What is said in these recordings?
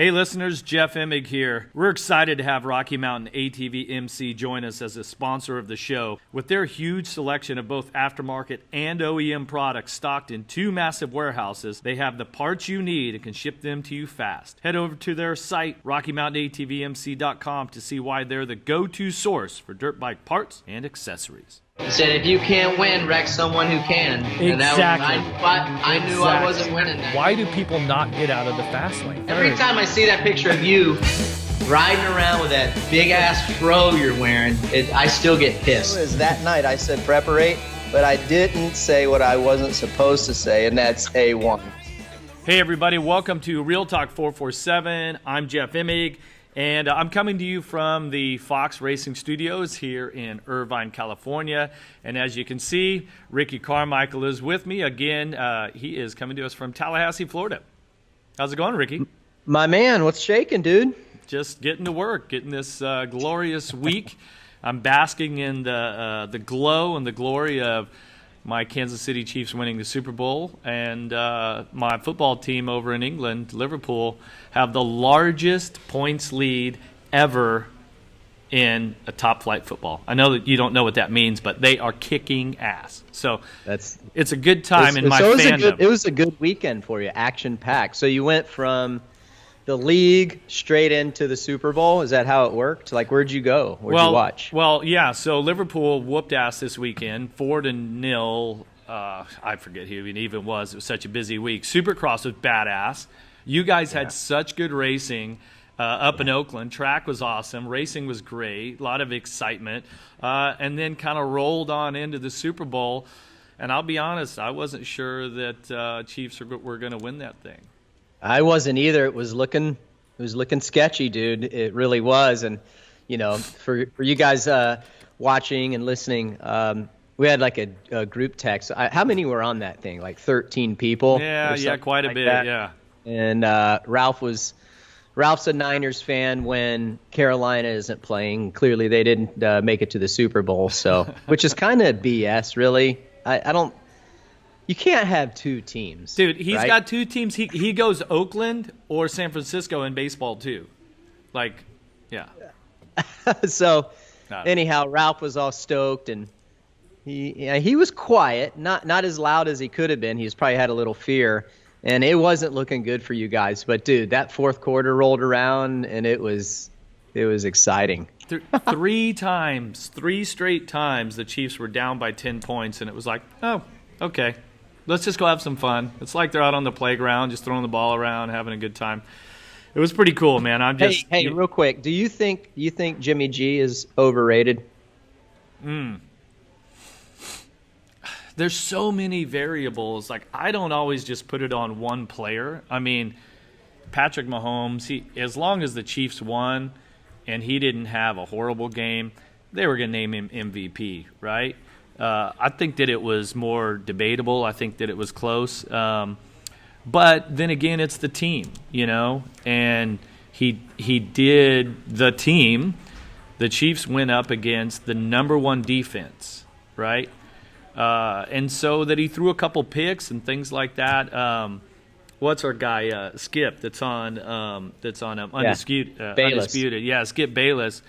Hey listeners, Jeff Emig here. We're excited to have Rocky Mountain ATV MC join us as a sponsor of the show. With their huge selection of both aftermarket and OEM products stocked in 2 massive warehouses, they have the parts you need and can ship them to you fast. Head over to their site, RockyMountainATVMC.com, to see why they're the go-to source for dirt bike parts and accessories. He said, if you can't win, wreck someone who can. Exactly. And I knew I wasn't winning that. Why do people not get out of the fast lane? Every time I see that picture of you riding around with that big-ass fro you're wearing, I still get pissed. It was that night I said preparate, but I didn't say what I wasn't supposed to say, and that's A1. Hey everybody, welcome to Real Talk 447. I'm Jeff Emig. And I'm coming to you from the Fox Racing Studios here in Irvine, California. And as you can see, Ricky Carmichael is with me. Again, he is coming to us from Tallahassee, Florida. How's it going, Ricky? My man, what's shaking, dude? Just getting to work, getting this glorious week. I'm basking in the glow and the glory of my Kansas City Chiefs winning the Super Bowl, and my football team over in England, Liverpool, have the largest points lead ever in a top-flight football. I know that you don't know what that means, but they are kicking ass. So it's a good time in my fandom. It was a good weekend for you, action-packed. So you went from the league straight into the Super Bowl. Is that how it worked? Like, where'd you go? Where'd you watch? Well, yeah. So Liverpool whooped ass this weekend, 4-0. I forget who it even was. It was such a busy week. Supercross was badass. You guys had such good racing up in Oakland. Track was awesome. Racing was great. A lot of excitement. And then kind of rolled on into the Super Bowl. And I'll be honest, I wasn't sure that Chiefs were going to win that thing. I wasn't either. It was looking sketchy, dude. It really was. And you know, for you guys watching and listening, we had like a group text. How many were on that thing? Like 13 people. Yeah, quite a bit. That. Yeah. And Ralph's a Niners fan when Carolina isn't playing. Clearly, they didn't make it to the Super Bowl, so which is kind of BS, really. I don't. You can't have 2 teams. Dude, he's right? got 2 teams. He goes Oakland or San Francisco in baseball, too. Like, yeah. So, anyhow, Ralph was all stoked, and he was quiet, not as loud as he could have been. He's probably had a little fear, and it wasn't looking good for you guys. But, dude, that fourth quarter rolled around, and it was exciting. 3 straight times, the Chiefs were down by 10 points, and it was like, oh, okay. Let's just go have some fun. It's like they're out on the playground, just throwing the ball around, having a good time. It was pretty cool, man. Hey, real quick, do you think Jimmy G is overrated? There's so many variables. Like, I don't always just put it on one player. I mean, Patrick Mahomes, as long as the Chiefs won and he didn't have a horrible game, they were going to name him MVP, right? I think that it was more debatable. I think that it was close. But then again, it's the team, you know, and he did the team. The Chiefs went up against the number 1 defense, right? And so that he threw a couple picks and things like that. What's our guy, Skip, that's on Undisputed. Yeah, Skip Bayless.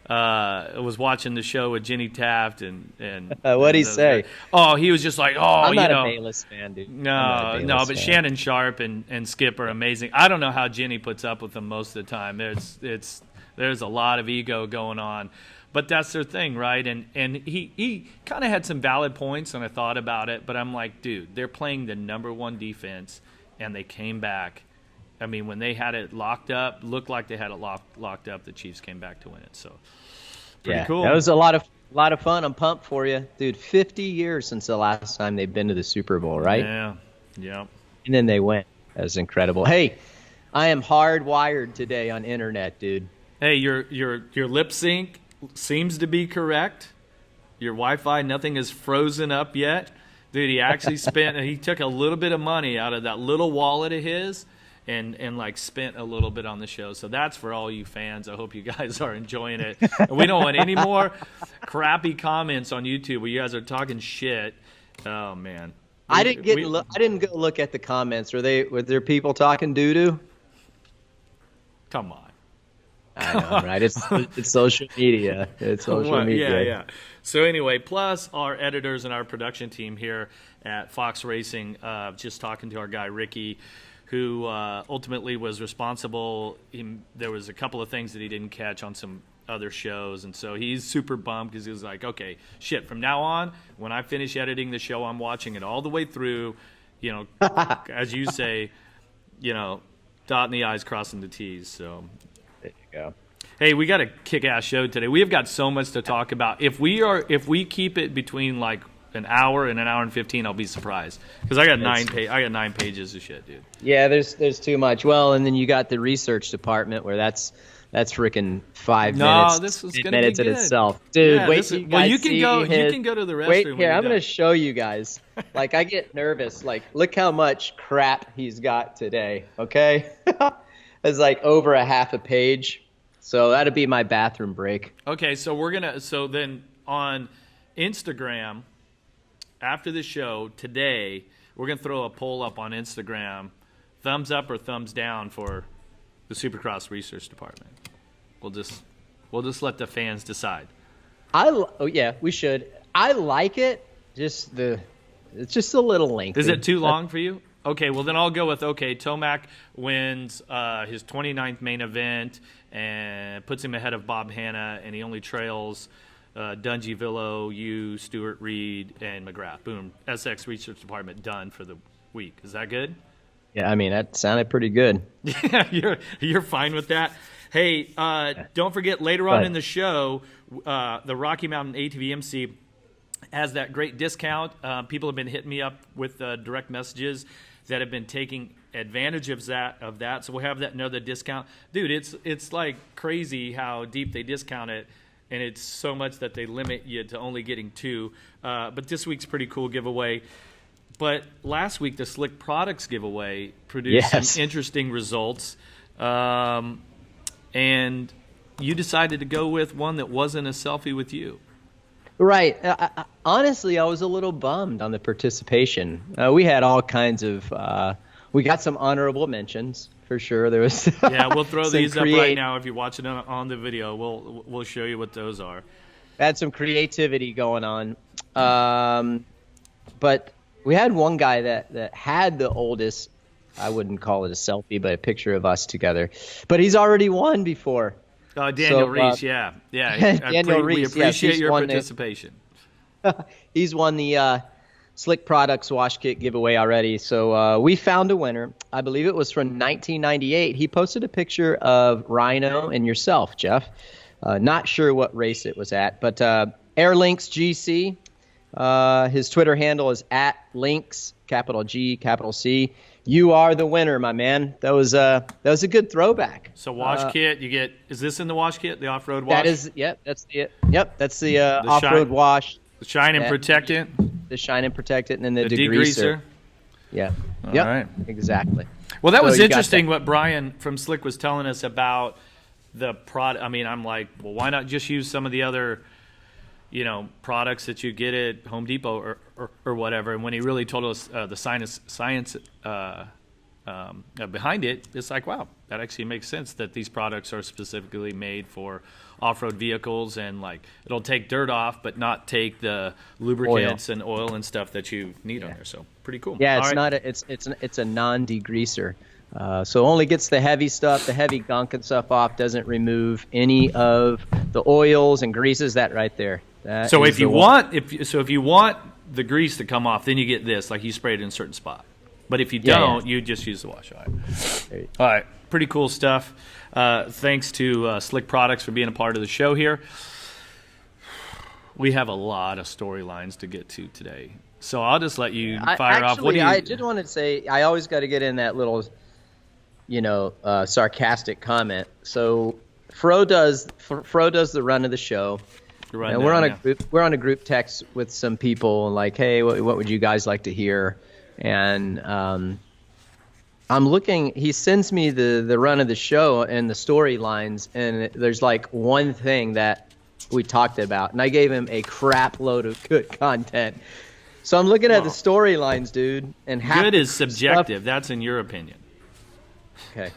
I was watching the show with Jenny Taft and what'd he say? Oh, he was just like, I'm not a Bayless fan, dude. No, but Shannon Sharp and Skip are amazing. I don't know how Jenny puts up with them most of the time. There's a lot of ego going on, but that's their thing, right? And he kind of had some valid points, and I thought about it, but I'm like, dude, they're playing the number 1 defense, and they came back. I mean, when they had it locked up, looked like they had it locked up, the Chiefs came back to win it. So, pretty cool. That was a lot of fun. I'm pumped for you, dude. 50 years since the last time they've been to the Super Bowl, right? Yeah. And then they went. That was incredible. Hey, I am hardwired today on internet, dude. Hey, your lip sync seems to be correct. Your Wi-Fi, nothing is frozen up yet, dude. He actually he took a little bit of money out of that little wallet of his. And like spent a little bit on the show. So that's for all you fans. I hope you guys are enjoying it. And we don't want any more crappy comments on YouTube where you guys are talking shit. Oh man. I didn't go look at the comments. Were there people talking doo-doo? Come on. I know, right? It's social media. It's social media. Yeah. So anyway, plus our editors and our production team here at Fox Racing, just talking to our guy Ricky, who ultimately was responsible. There was a couple of things that he didn't catch on some other shows, and so he's super bummed because he was like, okay, shit, from now on, when I finish editing the show, I'm watching it all the way through, as you say, dotting the I's, crossing the T's. So there you go. Hey, we got a kick-ass show today. We have got so much to talk about. If we keep it between like an hour and an hour and 15, I'll be surprised because I got 9 pages of shit, dude. Yeah, there's too much. Well, and then you got the research department where that's freaking 5 minutes. No, this is gonna minutes be good. in itself, dude. Yeah, wait till you guys you can see go. his, You can go to the restroom. Wait when here, you're I'm done. gonna show you guys. Like I get nervous. Like look how much crap he's got today. Okay, it's like over a half a page. So that'd be my bathroom break. Okay, so so then on Instagram after the show today, we're gonna throw a poll up on Instagram, thumbs up or thumbs down for the Supercross research department. We'll just let the fans decide. We should. I like it. It's just a little lengthy. Is it too long for you? Okay, well then I'll go with Tomac wins his 29th main event and puts him ahead of Bob Hanna, and he only trails Dungy Villo, Stuart Reed, and McGrath. Boom. SX Research Department done for the week. Is that good? Yeah, I mean that sounded pretty good. Yeah, you're fine with that. Hey, don't forget later on in the show, the Rocky Mountain ATVMC has that great discount. People have been hitting me up with direct messages that have been taking advantage of that. So we'll have that another discount. Dude, it's like crazy how deep they discount it, and it's so much that they limit you to only getting 2. But this week's pretty cool giveaway. But last week, the Slick Products giveaway produced some interesting results. And you decided to go with one that wasn't a selfie with you. Right. Honestly, I was a little bummed on the participation. We had all kinds of we got some honorable mentions for sure. There was we'll throw these up right now. If you're watching on the video, we'll show you what those are. Had some creativity going on, but we had one guy that had the oldest. I wouldn't call it a selfie, but a picture of us together. But he's already won before. Daniel Reese, yeah. Daniel Reese, we appreciate your participation. He's won the Slick Products wash kit giveaway already. So we found a winner. I believe it was from 1998. He posted a picture of Rhino and yourself, Jeff. Not sure what race it was at, but Airlinks GC. His Twitter handle is @Links, capital G, capital C. You are the winner, my man. That was a good throwback. So wash kit, you get. Is this in the wash kit? The off-road wash. That is. Yep. That's the off-road wash. The shine and protectant. The shine and protectant, and then the degreaser. Yeah. All right. Exactly. Well, that was interesting what Brian from Slick was telling us about the product. I mean, I'm like, well, why not just use some of the other, products that you get at Home Depot or whatever. And when he really told us the science behind it, it's like, wow, that actually makes sense that these products are specifically made for off-road vehicles, and like it'll take dirt off, but not take the lubricants and oil and stuff that you need on there. So pretty cool. Yeah, it's a non-degreaser. So only gets the heavy stuff, the heavy gunk and stuff off. Doesn't remove any of the oils and greases. That right there. So if you want the grease to come off, then you get this, like you spray it in a certain spot. But if you don't, you just use the wash. All right, pretty cool stuff. Thanks to Slick Products for being a part of the show here. We have a lot of storylines to get to today, so I'll just let you fire off. What do you? I just wanted to say I always got to get in that little, sarcastic comment. So Fro does the run of the show. And we're on a group text with some people, like, hey, what would you guys like to hear? And I'm looking. He sends me the run of the show and the storylines, and there's like one thing that we talked about, and I gave him a crap load of good content. So I'm looking at the storylines, dude, and good is subjective. That's in your opinion. Okay,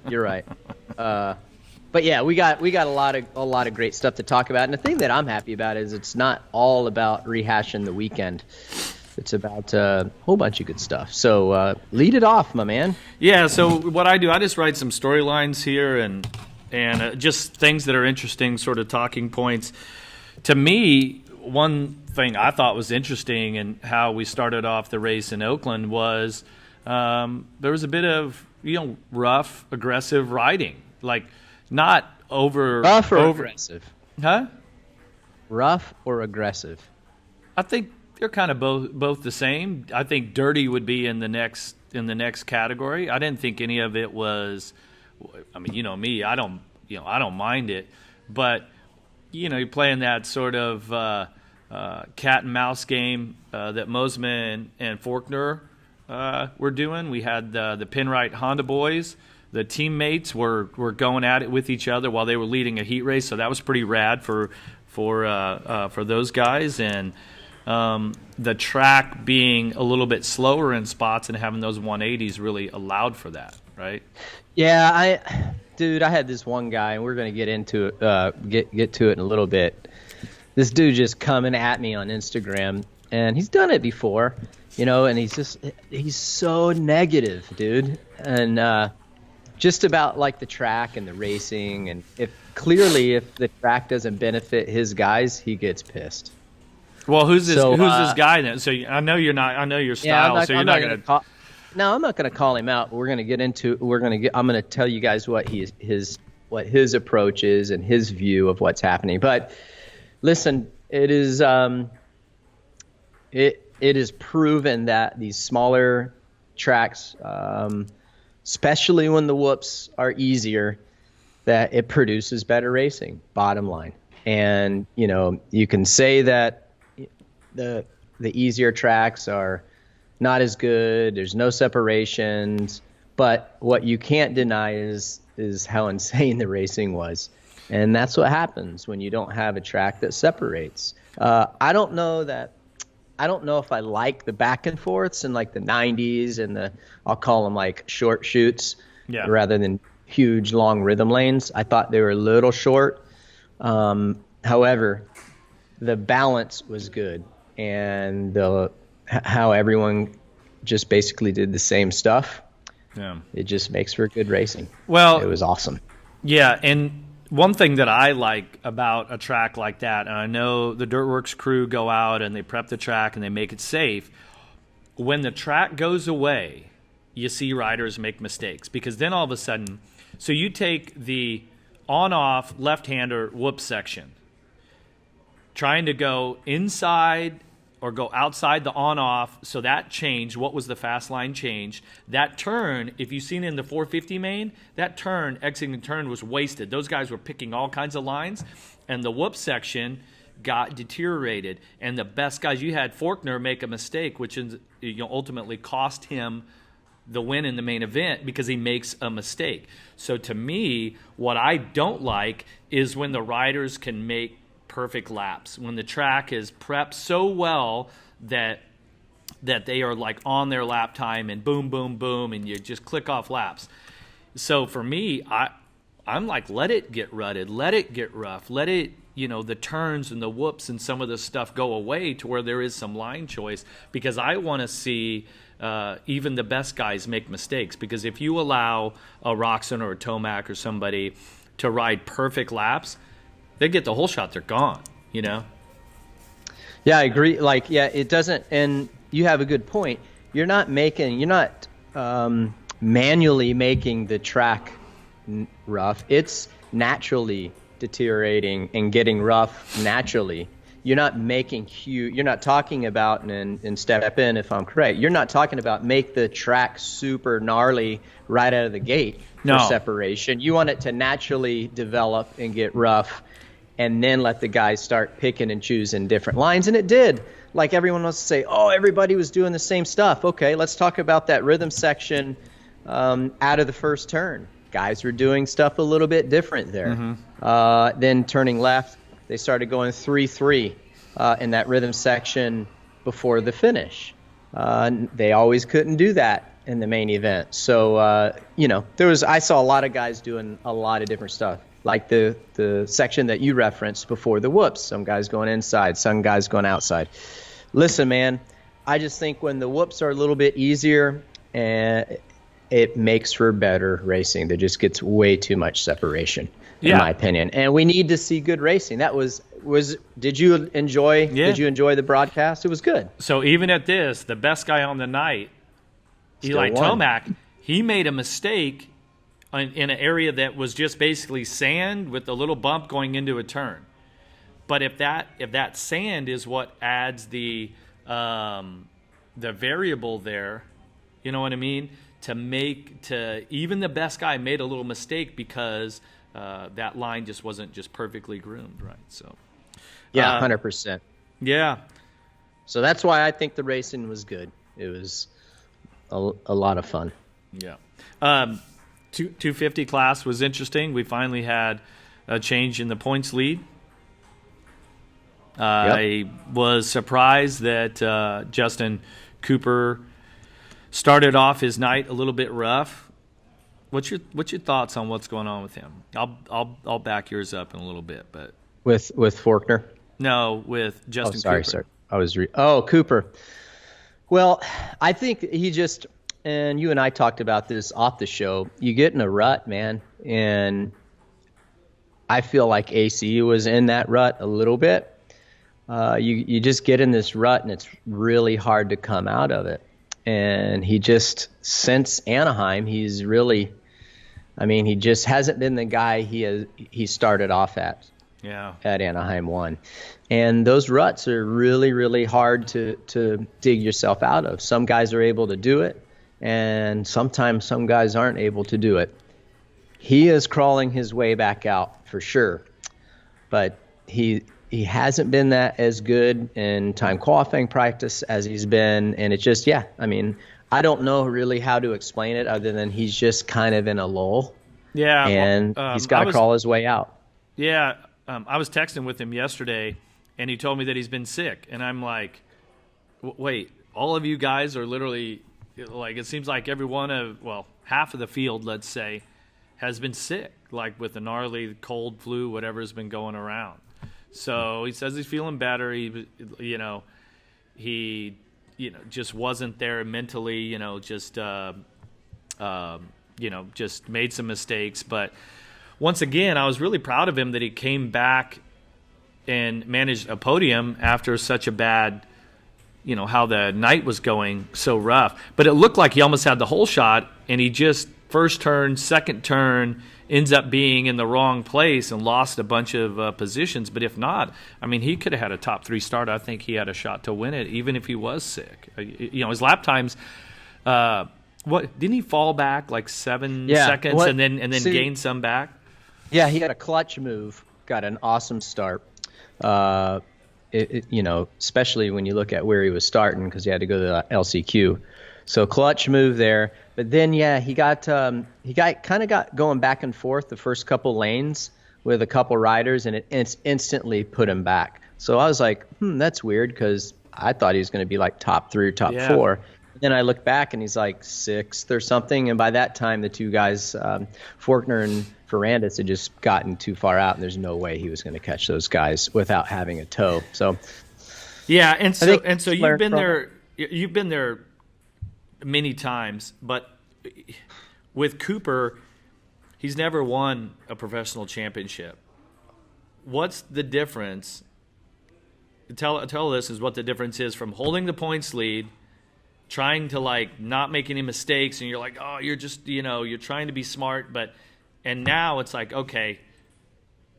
you're right. But yeah, we got a lot of great stuff to talk about. And the thing that I'm happy about is it's not all about rehashing the weekend. It's about a whole bunch of good stuff. So lead it off, my man. Yeah. So what I do, I just write some storylines here and just things that are interesting, sort of talking points. To me, one thing I thought was interesting in how we started off the race in Oakland was there was a bit of rough, aggressive riding, like not rough or aggressive. Huh? Rough or aggressive? I think they're kind of both the same. I think dirty would be in the next category. I didn't think any of it was. I mean, me, I don't mind it, but you're playing that sort of cat and mouse game that Mosman and Faulkner were doing. We had the Pinwright Honda boys. The teammates were going at it with each other while they were leading a heat race, so that was pretty rad for those guys. And the track being a little bit slower in spots and having those 180s really allowed for that, right? Yeah, I had this one guy, and we're going to get into it, get to it in a little bit. This dude just coming at me on Instagram, and he's done it before, and he's so negative, dude, and just about like the track and the racing, and if the track doesn't benefit his guys, he gets pissed. Well, who's this guy then? So I know you're not. I know your style. Yeah, you're not going to. No, I'm not going to call him out. We're going to get into. I'm going to tell you guys what his approach is and his view of what's happening. But listen, it is proven that these smaller tracks, especially when the whoops are easier, that it produces better racing. Bottom line, and you can say that the easier tracks are not as good, there's no separations, but what you can't deny is how insane the racing was. And that's what happens when you don't have a track that separates. I don't know if I like the back and forths in like the 90s and I'll call them like short chutes rather than huge long rhythm lanes. I thought they were a little short. However, the balance was good, and how everyone just basically did the same stuff. Yeah. It just makes for good racing. Well, it was awesome. Yeah, and one thing that I like about a track like that, and I know the Dirtworks crew go out and they prep the track and they make it safe, when the track goes away, you see riders make mistakes, because then all of a sudden, so you take the on-off left-hander whoop section, trying to go inside or go outside the on-off, so that change, what was the fast line change, that turn, if you've seen it in the 450 main, that turn, exiting the turn was wasted. Those guys were picking all kinds of lines, and the whoop section got deteriorated. And the best guys, you had Faulkner make a mistake, which ultimately cost him the win in the main event because he makes a mistake. So to me, what I don't like is when the riders can make perfect laps, when the track is prepped so well that they are like on their lap time and boom, boom, boom, and you just click off laps. So for me, I'm like, let it get rutted, let it get rough, let it, the turns and the whoops and some of the stuff go away to where there is some line choice, because I want to see even the best guys make mistakes. Because if you allow a Roxon or a Tomac or somebody to ride perfect laps, they get the whole shot, they're gone, Yeah, I agree. It doesn't, and you have a good point. You're not manually making the track rough. It's naturally deteriorating and getting rough naturally. You're not making you're not talking about, and step in if I'm correct, you're not talking about make the track super gnarly right out of the gate for separation. You want it to naturally develop and get rough, and then let the guys start picking and choosing different lines. And it did. Like everyone wants to say, everybody was doing the same stuff. Okay, let's talk about that rhythm section out of the first turn. Guys were doing stuff a little bit different there. Mm-hmm. Then turning left, they started going 3-3 in that rhythm section before the finish. They always couldn't do that. in the main event. So I saw a lot of guys doing a lot of different stuff, like the section that you referenced before, the whoops. Some guys going inside, some guys going outside. Listen, man, I just think when the whoops are a little bit easier, it makes for better racing. There just gets way too much separation, in my opinion. And we need to see good racing. That was did you enjoy the broadcast? It was good. So even at this, the best guy on the night, Eli Tomac, he made a mistake in an area that was just basically sand with a little bump going into a turn. But if that sand is what adds the variable there, you know what I mean? Even the best guy made a little mistake because that line just wasn't just perfectly groomed, right? So, 100%. Yeah. So that's why I think the racing was good. It was a lot of fun. Yeah. 250 class was interesting. We finally had a change in the points lead. I was surprised that Justin Cooper started off his night a little bit rough. What's your thoughts on what's going on with him? I'll back yours up in a little bit, but with Faulkner? No, with Justin Cooper. Sorry. Cooper. Well, I think he just, and you and I talked about this off the show, you get in a rut, man, and I feel like ACU was in that rut a little bit. You just get in this rut, and it's really hard to come out of it. And he just, since Anaheim, he just hasn't been the guy he started off at. Yeah. At Anaheim 1. And those ruts are really, really hard to dig yourself out of. Some guys are able to do it, and sometimes some guys aren't able to do it. He is crawling his way back out for sure, but he hasn't been that as good in time qualifying practice as he's been, and it's just, I don't know really how to explain it other than he's just kind of in a lull. Yeah. And he's got to crawl his way out. Yeah. I was texting with him yesterday, and he told me that he's been sick. And I'm like, wait, all of you guys are literally, like, it seems like half of the field, let's say, has been sick, like with the gnarly cold flu, whatever has been going around. So he says he's feeling better. He just wasn't there mentally, just made some mistakes. But once again, I was really proud of him that he came back and managed a podium after such a bad, how the night was going so rough. But it looked like he almost had the whole shot, and he just first turn, second turn, ends up being in the wrong place and lost a bunch of positions. But if not, he could have had a top 3 start. I think he had a shot to win it, even if he was sick. His lap times. What didn't he fall back like 7 seconds and then gain some back? Yeah, he had a clutch move, got an awesome start. Especially when you look at where he was starting, because he had to go to the LCQ. So clutch move there, but then he got going back and forth the first couple lanes with a couple riders, and it instantly put him back. So I was like, that's weird, because I thought he was going to be like top 3 or top 4. And then I look back, and he's like 6th or something, and by that time the two guys, Faulkner and Ferrandis, had just gotten too far out, and there's no way he was going to catch those guys without having a tow. So yeah, and so you've been there many times, but with Cooper, he's never won a professional championship. What's the difference? Tell us what the difference is from holding the points lead, trying to not make any mistakes, and you're like, oh, you're just you're trying to be smart, and now it's like, okay,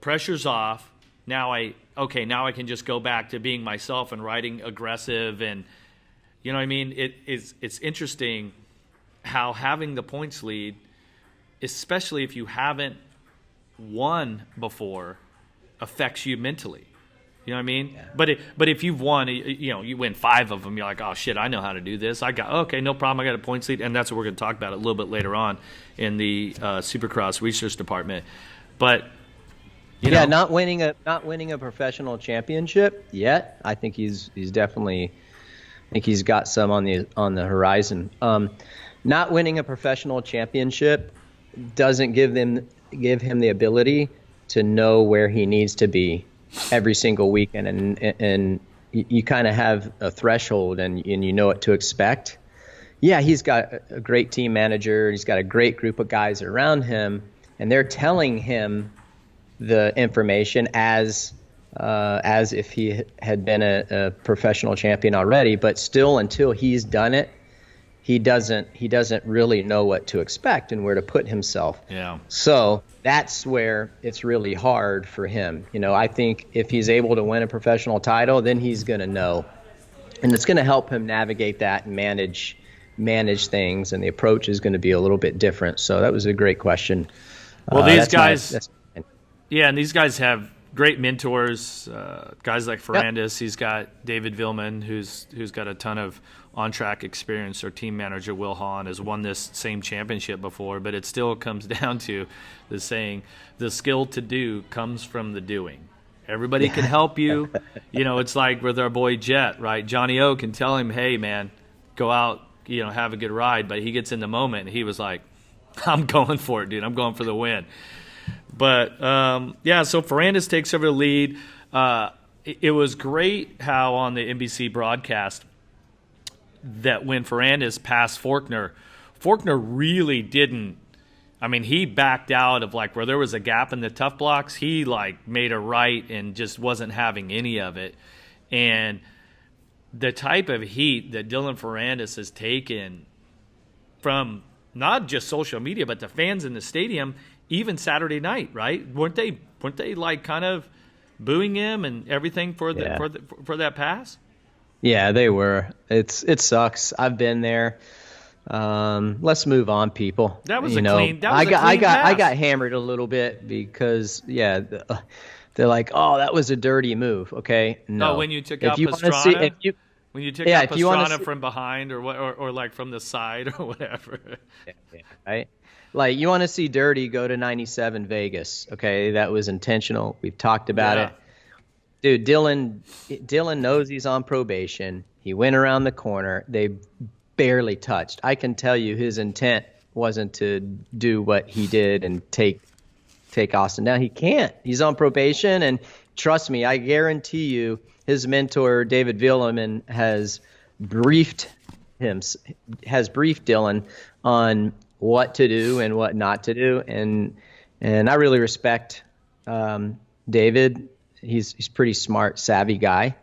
pressure's off. Now I can just go back to being myself and riding aggressive, and you know what I mean? It's interesting how having the points lead, especially if you haven't won before, affects you mentally. You know what I mean? Yeah. But if you've won, you win 5 of them, you're like, oh shit, I know how to do this. No problem. I got a points lead, and that's what we're going to talk about a little bit later on in the Supercross research department. But not winning a professional championship yet. I think he's definitely think he's got some on the horizon. Not winning a professional championship doesn't give him the ability to know where he needs to be every single weekend, and you kind of have a threshold, and you know what to expect. Yeah, he's got a great team manager. He's got a great group of guys around him, and they're telling him the information as if he had been a professional champion already. But still, until he's done it, he doesn't really know what to expect and where to put himself. Yeah. So that's where it's really hard for him. I think if he's able to win a professional title, then he's going to know, and it's going to help him navigate that and manage things, and the approach is going to be a little bit different. So that was a great question. Well, these guys, and these guys have great mentors, guys like Ferrandis. Yep. He's got David Villman, who's got a ton of on-track experience. Our team manager, Will Hahn, has won this same championship before, but it still comes down to the saying, the skill to do comes from the doing. Everybody can help you. It's like with our boy Jet, right? Johnny O can tell him, hey, man, go out, have a good ride. But he gets in the moment, and he was like, I'm going for it, dude. I'm going for the win. But, so Ferrandis takes over the lead. It was great how on the NBC broadcast that when Ferrandis passed Faulkner really didn't – he backed out of where there was a gap in the tough blocks. He made a right and just wasn't having any of it. And the type of heat that Dylan Ferrandis has taken from not just social media but the fans in the stadium, even Saturday night, right? Weren't they kind of booing him and everything for that pass? Yeah, they were. It sucks. I've been there. Let's move on, people. That was a clean. That was a clean pass. I got hammered a little bit because they're like, oh, that was a dirty move. Okay, no. Oh, when you took out Pastrana. When you took out Pastrana from behind or from the side or whatever. Yeah, right. You want to see dirty, go to 97 Vegas. Okay, that was intentional. We've talked about it. Dude, Dylan knows he's on probation. He went around the corner. They barely touched. I can tell you his intent wasn't to do what he did and take Austin down. He can't. He's on probation, and trust me, I guarantee you his mentor, David Villman, has briefed Dylan on what to do and what not to do. And I really respect David. He's pretty smart, savvy guy,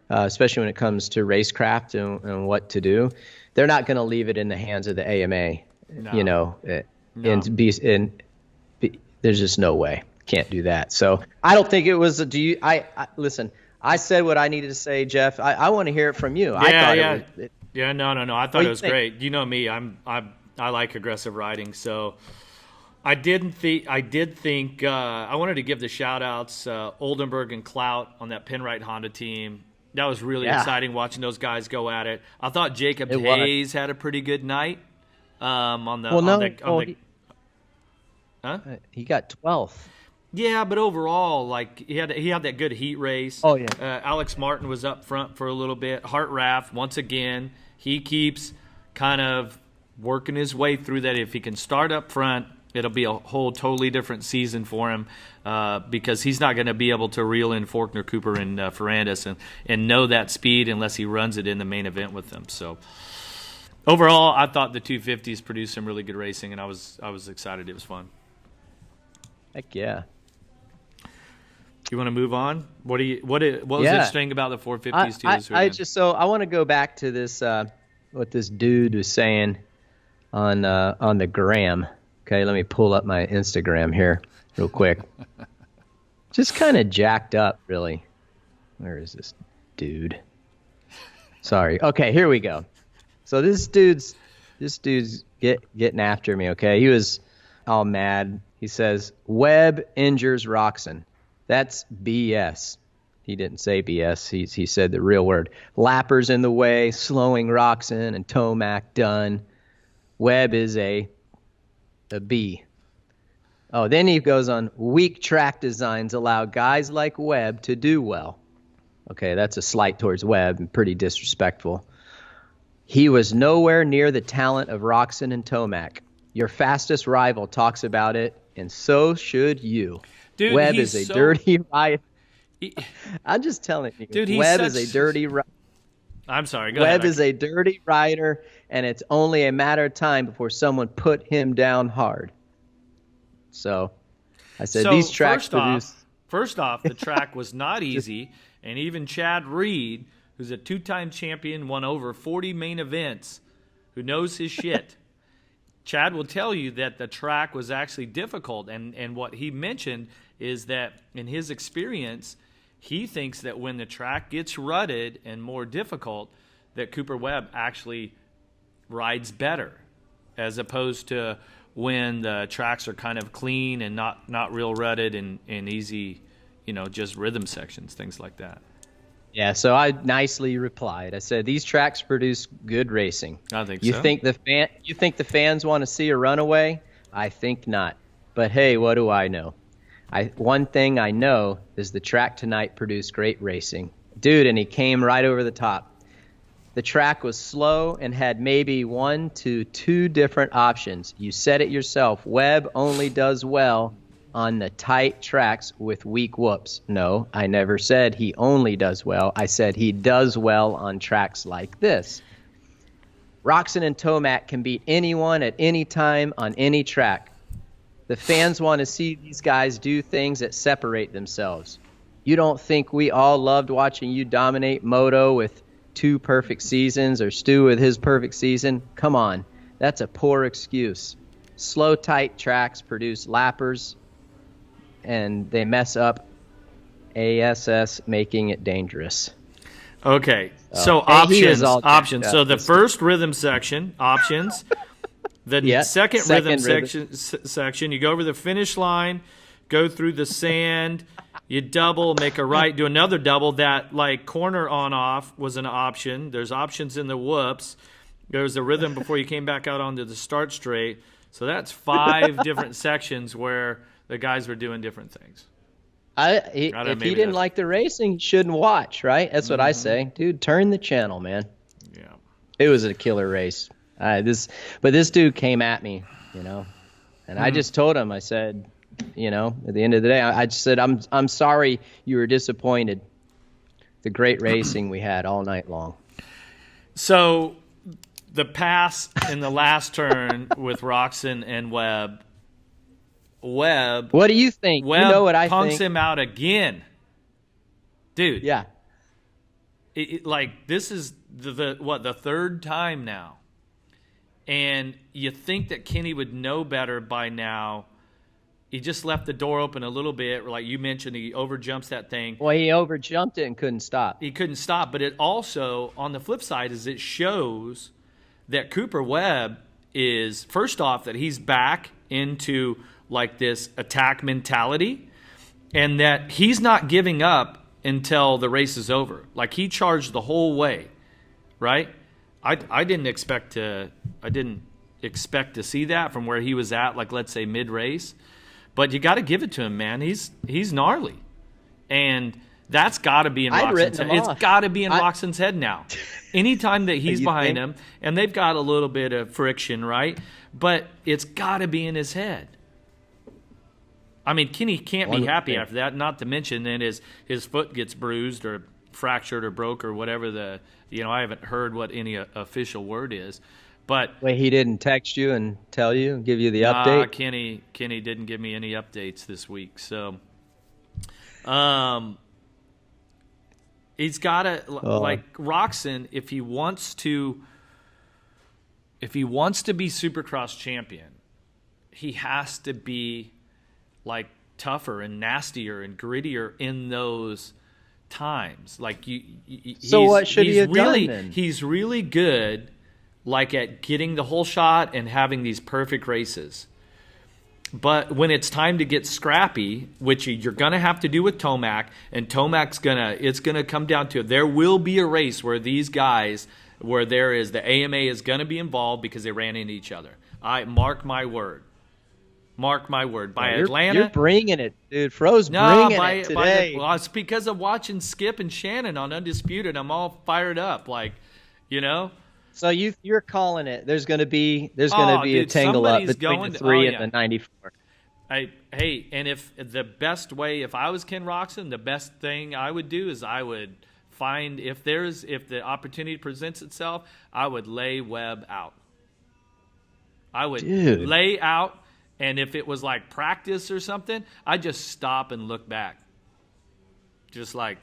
especially when it comes to racecraft and what to do. They're not going to leave it in the hands of the AMA, no. And there's just no way. Can't do that. So I don't think it was listen, I said what I needed to say, Jeff. I want to hear it from you. No. I thought it was great. You know me. I like aggressive riding, so I did think I wanted to give the shout-outs, Oldenburg and Clout on that Penrite Honda team. That was really exciting watching those guys go at it. I thought Jacob Hayes had a pretty good night. He got 12th. Yeah, but overall, he had that good heat race. Oh yeah. Alex Martin was up front for a little bit. Hart Raff, once again, he keeps kind of working his way through that. If he can start up front, it'll be a whole totally different season for him because he's not going to be able to reel in Faulkner, Cooper, and Ferrandis and know that speed unless he runs it in the main event with them. So overall, I thought the 250s produced some really good racing, and I was excited. It was fun. Heck yeah. You want to move on? What was interesting about the 450s too? I want to go back to this what this dude was saying on the gram. Okay, let me pull up my Instagram here real quick. Just kind of jacked up, really. Where is this dude? Sorry. Okay, here we go. So this dude's getting after me. Okay, he was all mad. He says Webb injures Roxon. That's BS. He didn't say BS. He said the real word. Lappers in the way, slowing Roxon and Tomac done. Webb is a B. Oh, then he goes on, weak track designs allow guys like Webb to do well. Okay, that's a slight towards Webb and pretty disrespectful. He was nowhere near the talent of Roczen and Tomac. Your fastest rival talks about it, and so should you. Dude, Webb is a dirty rider. I'm just telling you. Dude, Webb is a dirty rider. I'm sorry. Go ahead. Webb is a dirty rider, and it's only a matter of time before someone put him down hard. So I said these tracks First off, the track was not easy, and even Chad Reed, who's a 2-time champion, won over 40 main events, who knows his shit. Chad will tell you that the track was actually difficult, and what he mentioned is that in his experience, he thinks that when the track gets rutted and more difficult, that Cooper Webb actually rides better, as opposed to when the tracks are kind of clean and not real rutted and easy, just rhythm sections, things like that. Yeah, so I nicely replied. I said, these tracks produce good racing. I think you so. Think the fans want to see a runaway? I think not. But hey, what do I know? One thing I know is the track tonight produced great racing. Dude, and he came right over the top. The track was slow and had maybe 1 to 2 different options. You said it yourself. Webb only does well on the tight tracks with weak whoops. No, I never said he only does well. I said he does well on tracks like this. Roczen and Tomac can beat anyone at any time on any track. The fans want to see these guys do things that separate themselves. You don't think we all loved watching you dominate Moto with 2 perfect seasons or Stu with his perfect season? Come on, that's a poor excuse. Slow, tight tracks produce lappers, and they mess up ASS, making it dangerous. Okay, so options. So the this first rhythm section, options. The second rhythm section, you go over the finish line, go through the sand, you double, make a right, do another double. That corner on off was an option. There's options in the whoops. There's a rhythm before you came back out onto the start straight. So that's 5 different sections where the guys were doing different things. If he didn't like the racing, he shouldn't watch, right? That's what I say. Dude, turn the channel, man. Yeah. It was a killer race. But this dude came at me, and I just told him, I said, at the end of the day, I just said, I'm sorry you were disappointed. The great racing we had all night long. So the pass in the last turn with Roczen and Webb. What do you think? Webb you know what I punks think. him out again. Dude. Yeah. This is the 3rd time now. And you think that Kenny would know better by now. He just left the door open a little bit. Like you mentioned, he overjumps that thing. Well, he overjumped it and couldn't stop. He couldn't stop. But it also, on the flip side, is it shows that Cooper Webb is, first off, that he's back into this attack mentality, and that he's not giving up until the race is over. He charged the whole way, right? I didn't expect to see that from where he was at, let's say mid-race. But you got to give it to him, man. He's gnarly. And that's got to be in Roczen's head. It's got to be in Roczen's head now. Anytime that he's behind him, and they've got a little bit of friction, right? But it's got to be in his head. I mean, Kenny can't be happy after that, not to mention then his foot gets bruised or fractured or broke or whatever I haven't heard what any official word is. But wait, he didn't text you and tell you and give you the update? Kenny didn't give me any updates this week. So he's got to Roczen, if he wants to be Supercross champion, he has to be tougher and nastier and grittier in those times. So what should he have done then? He's really good at getting the whole shot and having these perfect races. But when it's time to get scrappy, which you're going to have to do with Tomac, and Tomac's it's going to come down to it. There will be a race where these guys, where the AMA is going to be involved because they ran into each other. Mark my word. Mark my word. By Atlanta. You're bringing it, dude. Fro's bringing it today. It's because of watching Skip and Shannon on Undisputed. I'm all fired up. So you're calling it. There's going to be a tangle up between the 3 and the 94. Hey, and if I was Ken Roxon, the best thing I would do is I would find if the opportunity presents itself, I would lay Webb out. I would lay out, and if it was like practice or something, I'd just stop and look back. Just like,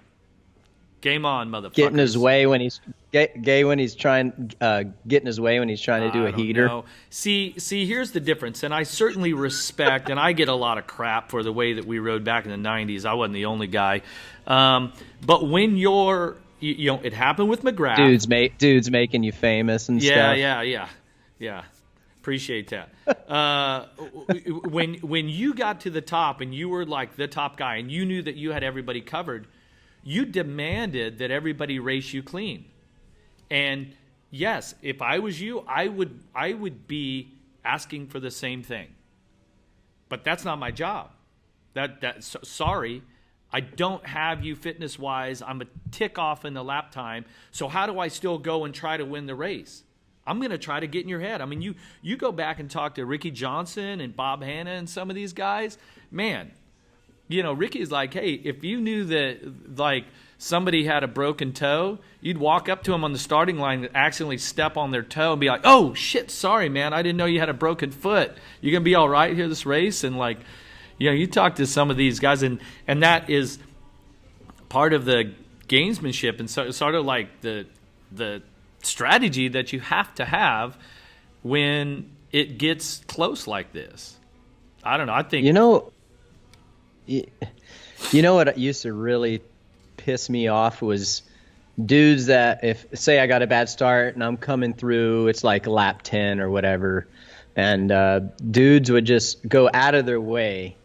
game on, motherfuckers. Getting his way when he's getting his way when he's trying to do a heater. No. See, here's the difference, and I certainly respect, and I get a lot of crap for the way that we rode back in the 90s. I wasn't the only guy. But when you're, it happened with McGrath. Dudes making you famous and stuff. Yeah. Appreciate that. When you got to the top and you were like the top guy and you knew that you had everybody covered, you demanded that everybody race you clean. And yes, if I was you, I would be asking for the same thing. But that's not my job. Sorry, I don't have you fitness wise. I'm a tick off in the lap time. So how do I still go and try to win the race? I'm going to try to get in your head. I mean, you go back and talk to Ricky Johnson and Bob Hanna and some of these guys, man. Ricky's like, hey, if you knew that, like, somebody had a broken toe, you'd walk up to them on the starting line and accidentally step on their toe and be like, oh, shit, sorry, man. I didn't know you had a broken foot. You going to be all right here this race? And, like, you talk to some of these guys, and that is part of the gamesmanship and sort of like the strategy that you have to have when it gets close like this. I don't know. I think... You know what used to really piss me off was dudes that, if say I got a bad start and I'm coming through, it's like lap 10 or whatever, and dudes would just go out of their way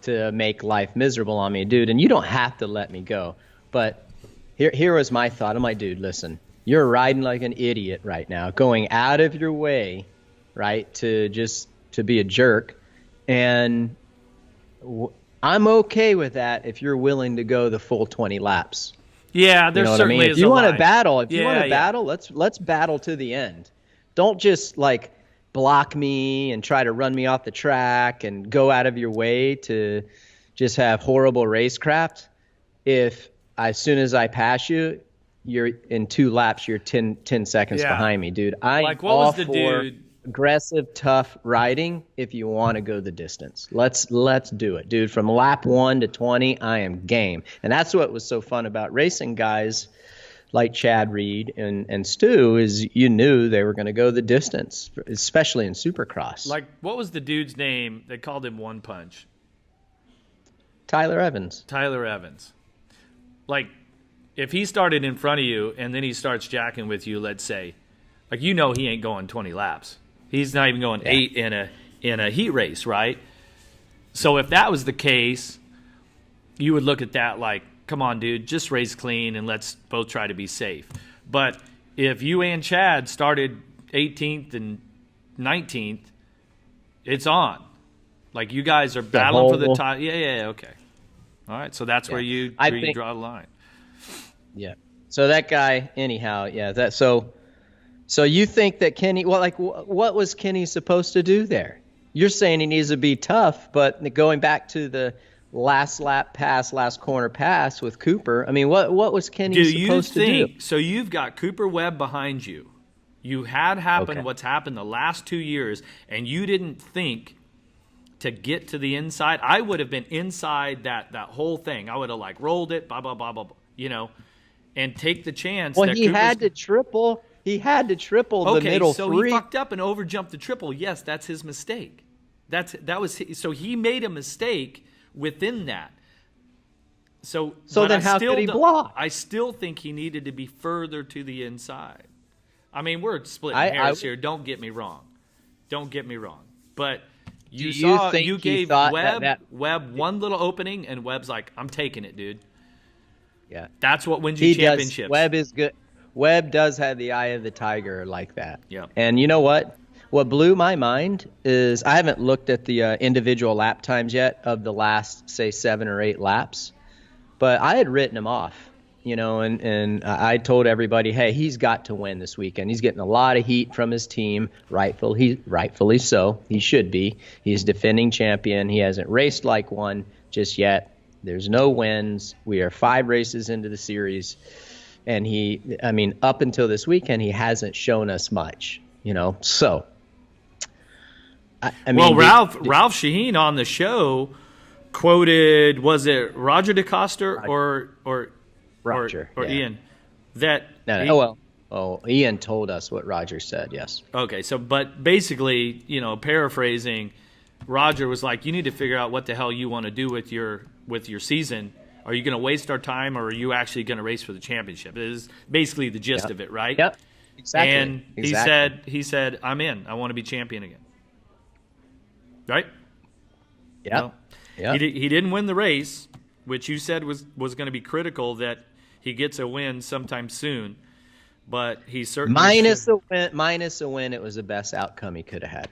to make life miserable on me, dude. And you don't have to let me go, but here was my thought. I'm like, dude, listen, you're riding like an idiot right now, going out of your way, right, to be a jerk, and I'm okay with that if you're willing to go the full 20 laps. Yeah, there's certainly If you want to battle, let's battle to the end. Don't just like block me and try to run me off the track and go out of your way to just have horrible racecraft. If as soon as I pass you, you're in 2 laps, you're 10 seconds behind me, dude. I'm all for aggressive, tough riding if you want to go the distance. Let's do it, dude. From lap 1 to 20, I am game. And that's what was so fun about racing guys like Chad Reed and Stu, is you knew they were going to go the distance, especially in Supercross. Like, what was the dude's name? They called him One Punch. Tyler Evans. Like, if he started in front of you and then he starts jacking with you, let's say, like, he ain't going 20 laps. He's not even going 8 in a heat race, right? So if that was the case, you would look at that like, come on, dude, just race clean and let's both try to be safe. But if you and Chad started 18th and 19th, it's on. Like, you guys are battling for the time. Yeah, okay. All right, so that's where you draw the line. Yeah. So that guy, anyhow, yeah. So you think that Kenny? Well, like, what was Kenny supposed to do there? You're saying he needs to be tough, but going back to the last lap pass, last corner pass with Cooper, I mean, what was Kenny supposed to do? So you've got Cooper Webb behind you. You had happened what's happened the last 2 years, and you didn't think to get to the inside. I would have been inside that whole thing. I would have like rolled it, blah blah blah blah, and take the chance. Well, he had to triple. He had to triple the middle so 3. He fucked up and overjumped the triple. Yes, that's his mistake. So he made a mistake within that. So then how could he block? I still think he needed to be further to the inside. I mean, we're splitting hairs here. Don't get me wrong. But you gave Webb one little opening, and Webb's like, I'm taking it, dude. Yeah, that's what wins you championships. Webb is good. Webb does have the eye of the tiger like that. Yeah. And you know what? What blew my mind is I haven't looked at the individual lap times yet of the last, say, 7 or 8 laps, but I had written him off. and I told everybody, hey, he's got to win this weekend. He's getting a lot of heat from his team, rightfully so. He should be. He's defending champion. He hasn't raced like one just yet. There's no wins. We are 5 races into the series, and up until this weekend, he hasn't shown us much, So, Ralph Shaheen on the show quoted, was it Roger DeCoster or Roger or yeah. Ian? That Ian told us what Roger said. Yes. Okay, but basically, paraphrasing, Roger was like, you need to figure out what the hell you want to do with your season. Are you going to waste our time, or are you actually going to race for the championship? It is basically the gist of it, right? Yep. Exactly. And he said, I'm in. I want to be champion again. Right? Yeah. He didn't win the race, which you said was going to be critical that he gets a win sometime soon. But he certainly minus a win, it was the best outcome he could have had.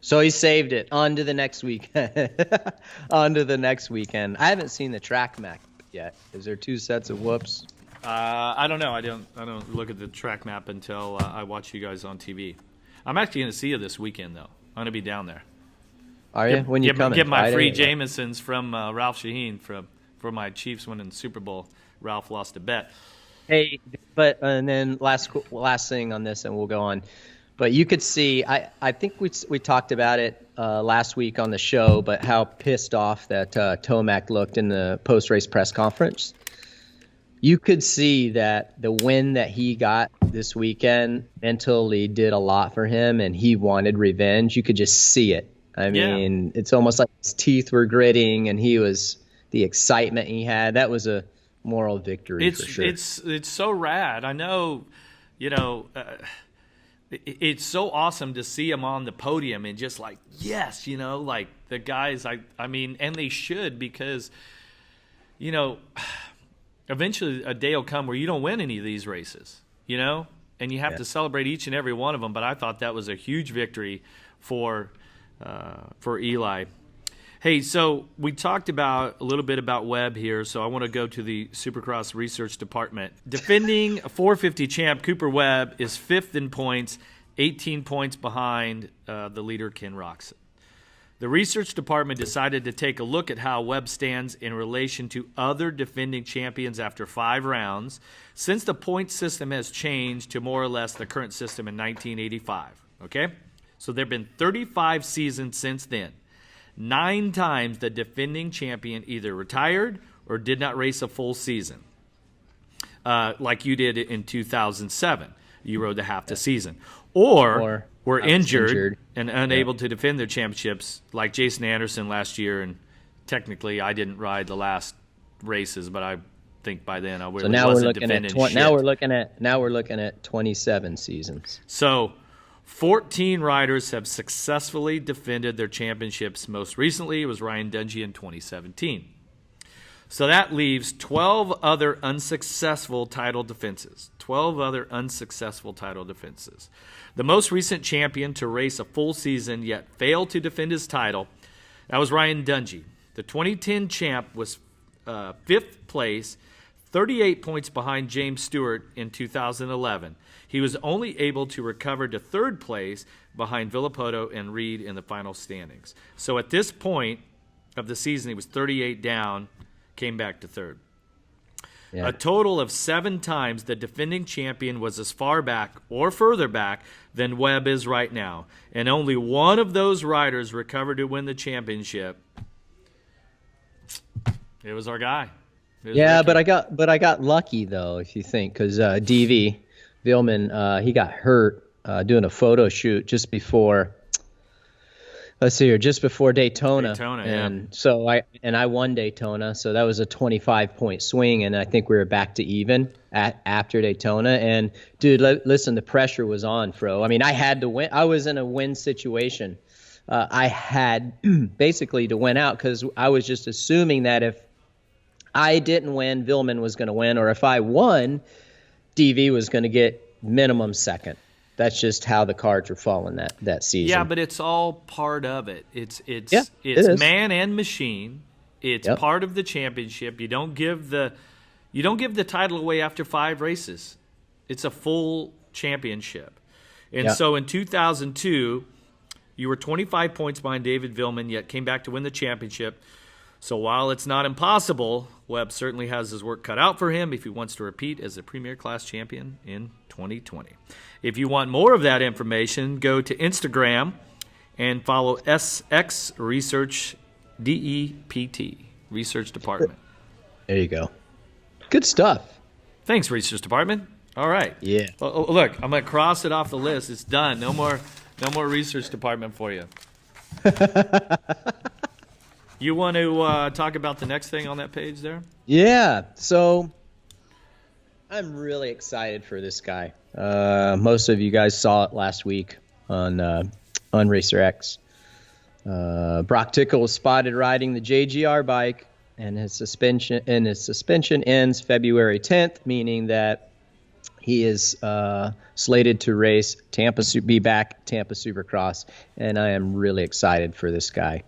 So he saved it. On to the next weekend. I haven't seen the track map yet. Is there 2 sets of whoops? I don't know. I don't look at the track map until I watch you guys on TV. I'm actually going to see you this weekend, though. I'm going to be down there. Are you? When you coming? Get my free Jamesons from Ralph Shaheen for my Chiefs winning the Super Bowl. Ralph lost a bet. Hey, and then last thing on this, and we'll go on. But you could see, I think we talked about it last week on the show, but how pissed off that Tomac looked in the post-race press conference. You could see that the win that he got this weekend mentally did a lot for him, and he wanted revenge. You could just see it. I mean, It's almost like his teeth were gritting, and the excitement he had. That was a moral victory for sure. It's so rad. I know, it's so awesome to see him on the podium and just like, yes, like the guys, and they should, because, eventually a day will come where you don't win any of these races, and you have to celebrate each and every one of them. But I thought that was a huge victory for Eli. Hey, so we talked a little bit about Webb here, so I want to go to the Supercross Research Department. Defending 450 champ Cooper Webb is 5th in points, 18 points behind the leader, Ken Roczen. The Research Department decided to take a look at how Webb stands in relation to other defending champions after 5 rounds, since the point system has changed to more or less the current system in 1985. Okay? So there have been 35 seasons since then. 9 times the defending champion either retired or did not race a full season, like you did in 2007. You rode half the season. Or were injured and unable to defend their championships, like Jason Anderson last year. And technically, I didn't ride the last races, but I think by then I really wasn't defending shit. Now we're looking at 27 seasons. So 14 riders have successfully defended their championships. Most recently, it was Ryan Dungey in 2017. So that leaves 12 other unsuccessful title defenses. 12 other unsuccessful title defenses. The most recent champion to race a full season yet failed to defend his title, that was Ryan Dungey. The 2010 champ was 5th place, 38 points behind James Stewart in 2011. He was only able to recover to 3rd place behind Villopoto and Reed in the final standings. So at this point of the season, he was 38 down, came back to 3rd. Yeah. A total of 7 times the defending champion was as far back or further back than Webb is right now. And only one of those riders recovered to win the championship. It was our guy. Yeah, Ricky. but I got lucky, though, if you think, because DV Villman, he got hurt doing a photo shoot just before Daytona. And so I won Daytona, so that was a 25-point swing, and I think we were back to even after Daytona. And dude, listen, the pressure was on, Fro. I mean, I had to win. I was in a win situation. I had basically to win out, because I was just assuming that if I didn't win, Villman was going to win, or if I won, DV was going to get minimum second. That's just how the cards were falling that season. Yeah, but it's all part of it. It's it man and machine. It's part of the championship. You don't give the You don't give the title away after 5 races. It's a full championship. And so in 2002, you were 25 points behind David Villman, yet came back to win the championship. So while it's not impossible, Webb certainly has his work cut out for him if he wants to repeat as a Premier Class champion in 2020. If you want more of that information, go to Instagram and follow SX Research DEPT, Research Department. There you go. Good stuff. Thanks, Research Department. All right. Yeah. Look, I'm going to cross it off the list. It's done. No more Research Department for you. You want to talk about the next thing on that page there? Yeah. So I'm really excited for this guy. Most of you guys saw it last week on Racer X. Brock Tickle was spotted riding the JGR bike, and his suspension ends February 10th, meaning that he is slated to race be back at Tampa Supercross, and I am really excited for this guy.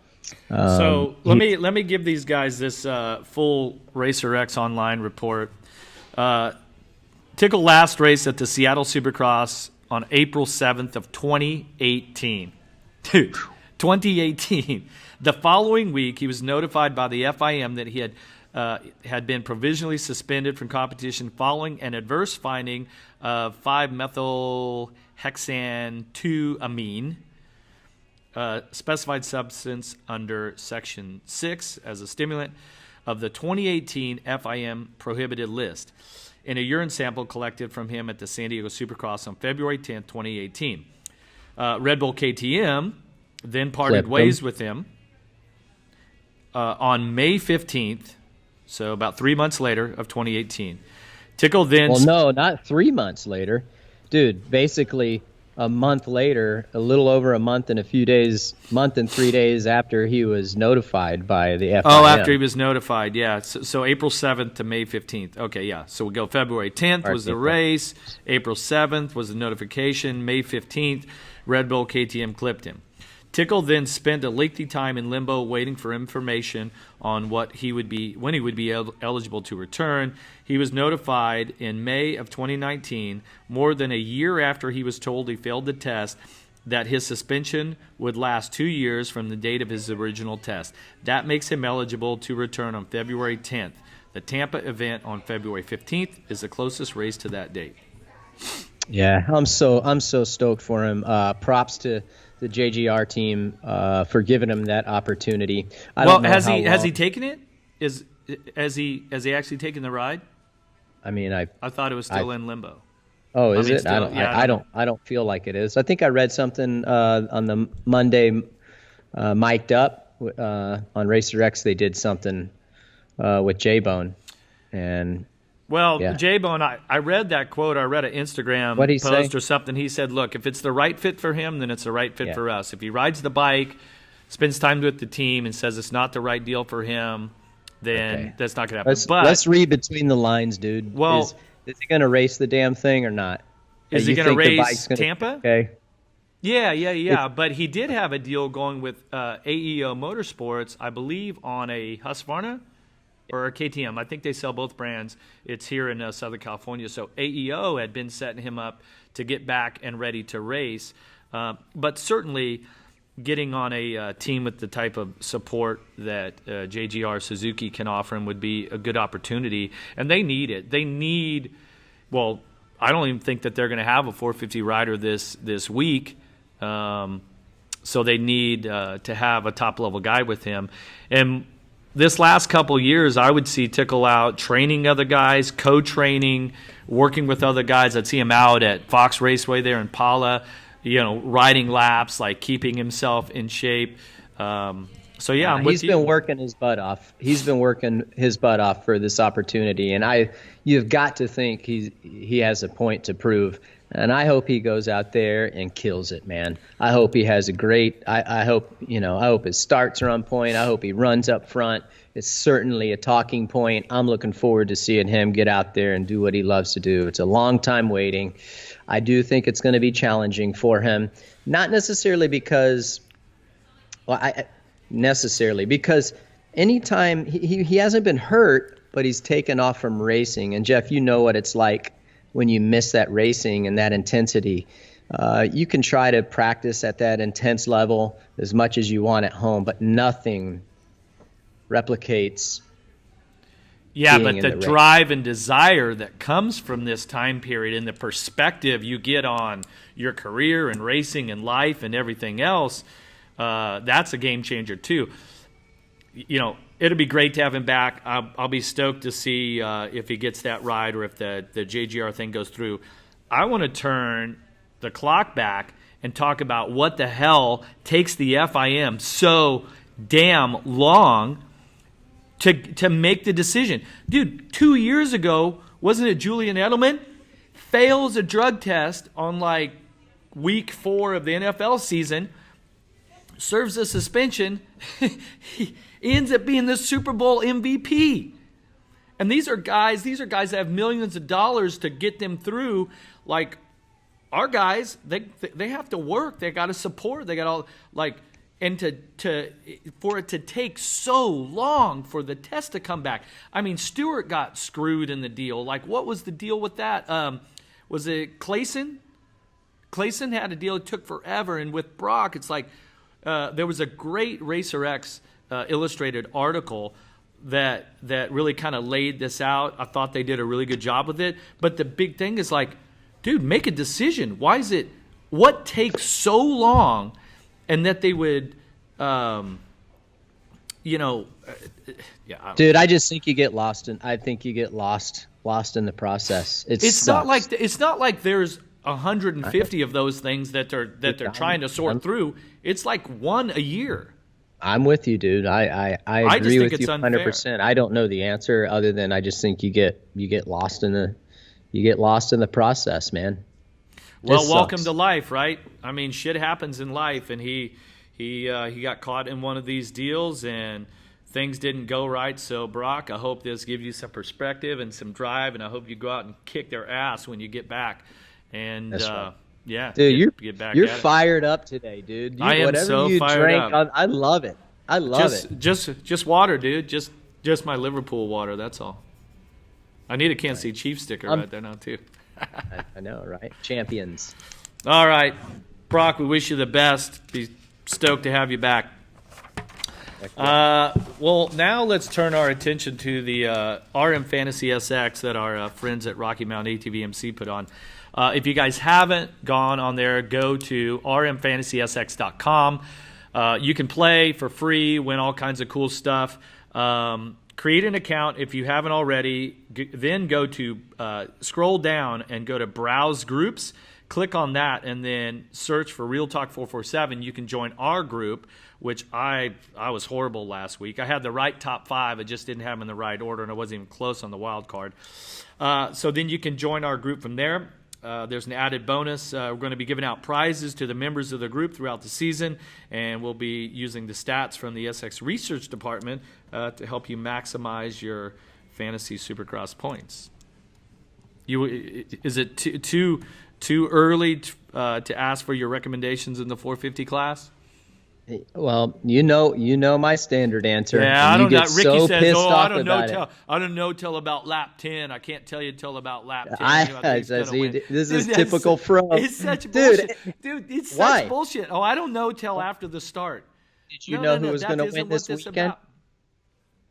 So let me give these guys this full Racer X online report. Tickle last raced at the Seattle Supercross on April 7th of 2018. Dude, 2018. The following week, he was notified by the FIM that he had been provisionally suspended from competition following an adverse finding of 5-methylhexane-2-amine, specified substance under Section 6 as a stimulant of the 2018 FIM prohibited list in a urine sample collected from him at the San Diego Supercross on February 10th, 2018. Red Bull KTM then parted ways with him on May 15th, so about 3 months later of 2018. Tickle then... Well, no, not 3 months later. Dude, basically a month later, a little over a month and 3 days after he was notified by the FIM. Oh, after he was notified, yeah. So April 7th to May 15th. Okay, yeah. So we go February 10th was the race. April 7th was the notification. May 15th, Red Bull KTM clipped him. Tickle then spent a lengthy time in limbo waiting for information on when he would be eligible to return. He was notified in May of 2019, more than a year after he was told he failed the test, that his suspension would last 2 years from the date of his original test. That makes him eligible to return on February 10th. The Tampa event on February 15th is the closest race to that date. Yeah, I'm so stoked for him. Props to the JGR team for giving him that opportunity. Has he taken it? Has he actually taken the ride? I mean, I thought it was still in limbo. Oh, is it? I don't feel like it is. I think I read something on the Monday mic'd up on Racer X. They did something with J-Bone, and J-Bone, I read that quote. I read an Instagram post or something. He said, look, if it's the right fit for him, then it's the right fit for us. If he rides the bike, spends time with the team, and says it's not the right deal for him, then that's not going to happen. Let's read between the lines, dude. Well, is he going to race the damn thing or not? Is he going to race Tampa? Okay. Yeah. But he did have a deal going with AEO Motorsports, I believe, on a Husqvarna or a KTM. I think they sell both brands. It's here in Southern California. So AEO had been setting him up to get back and ready to race. But certainly getting on a team with the type of support that JGR Suzuki can offer him would be a good opportunity. And they need it. I don't even think that they're going to have a 450 rider this week. So they need to have a top-level guy with him. And this last couple years, I would see Tickle out training other guys, co-training, working with other guys. I'd see him out at Fox Raceway there in Pala, riding laps, like keeping himself in shape. He's been working his butt off. He's been working his butt off for this opportunity, and you've got to think he has a point to prove. And I hope he goes out there and kills it, man. I hope he has a great. I hope his starts are on point. I hope he runs up front. It's certainly a talking point. I'm looking forward to seeing him get out there and do what he loves to do. It's a long time waiting. I do think it's going to be challenging for him, not necessarily because, because anytime he hasn't been hurt but he's taken off from racing. And Jeff, you know what it's like when you miss that racing and that intensity. You can try to practice at that intense level as much as you want at home, but nothing replicates. Yeah, but the drive and desire that comes from this time period and the perspective you get on your career and racing and life and everything else, that's a game changer too. You know, it'll be great to have him back. I'll be stoked to see if he gets that ride or if the JGR thing goes through. I want to turn the clock back and talk about what the hell takes the FIM so damn long to make the decision. Dude, 2 years ago, wasn't it Julian Edelman? Fails a drug test on like week 4 of the NFL season, serves a suspension, he ends up being the Super Bowl MVP. And these are guys that have millions of dollars to get them through. Like our guys, they have to work, they got to support, they got all like. And for it to take so long for the test to come back. I mean, Stewart got screwed in the deal. Like, what was the deal with that? Was it Clayson? Clayson had a deal. It took forever. And with Brock, it's like there was a great Racer X illustrated article that really kind of laid this out. I thought they did a really good job with it. But the big thing is like, dude, make a decision. Why is it? What takes so long? And that they would, yeah. Dude, I just think you get lost in. I think you get lost in the process. It's not like there's 150 of those things that they're trying to sort through. It's like one a year. I'm with you, dude. I agree with you 100%. I don't know the answer other than I just think you get lost in the process, man. Well, welcome to life, right? I mean, shit happens in life, and he got caught in one of these deals, and things didn't go right. So, Brock, I hope this gives you some perspective and some drive, and I hope you go out and kick their ass when you get back. And right. Yeah, dude, get back. You're fired up today, dude. I am so fired up. I love it. I love it. Just water, dude. Just my Liverpool water. That's all. I need a Kansas City Chiefs sticker right there now too. I know, right? Champions. All right, Brock, we wish you the best. Be stoked to have you back. Well, now let's turn our attention to the RM Fantasy SX that our friends at Rocky Mountain ATVMC put on. If you guys haven't gone on there, go to rmfantasysx.com. You can play for free, win all kinds of cool stuff. Create an account if you haven't already. Then go to scroll down and go to Browse Groups. Click on that and then search for Real Talk 447. You can join our group, which I was horrible last week. I had the right top 5. I just didn't have them in the right order, and I wasn't even close on the wild card. So then you can join our group from there. There's an added bonus. We're going to be giving out prizes to the members of the group throughout the season, and we'll be using the stats from the SX Research Department to help you maximize your fantasy Supercross points. Is it too early to ask for your recommendations in the 450 class? Well, you know my standard answer. Yeah, I don't know. Ricky says, I don't know till about lap 10. I can't tell you till about lap 10. This is typical Fro. It's such bullshit. Dude, it's such bullshit. Oh, I don't know till after the start. Did you know who was going to win this weekend?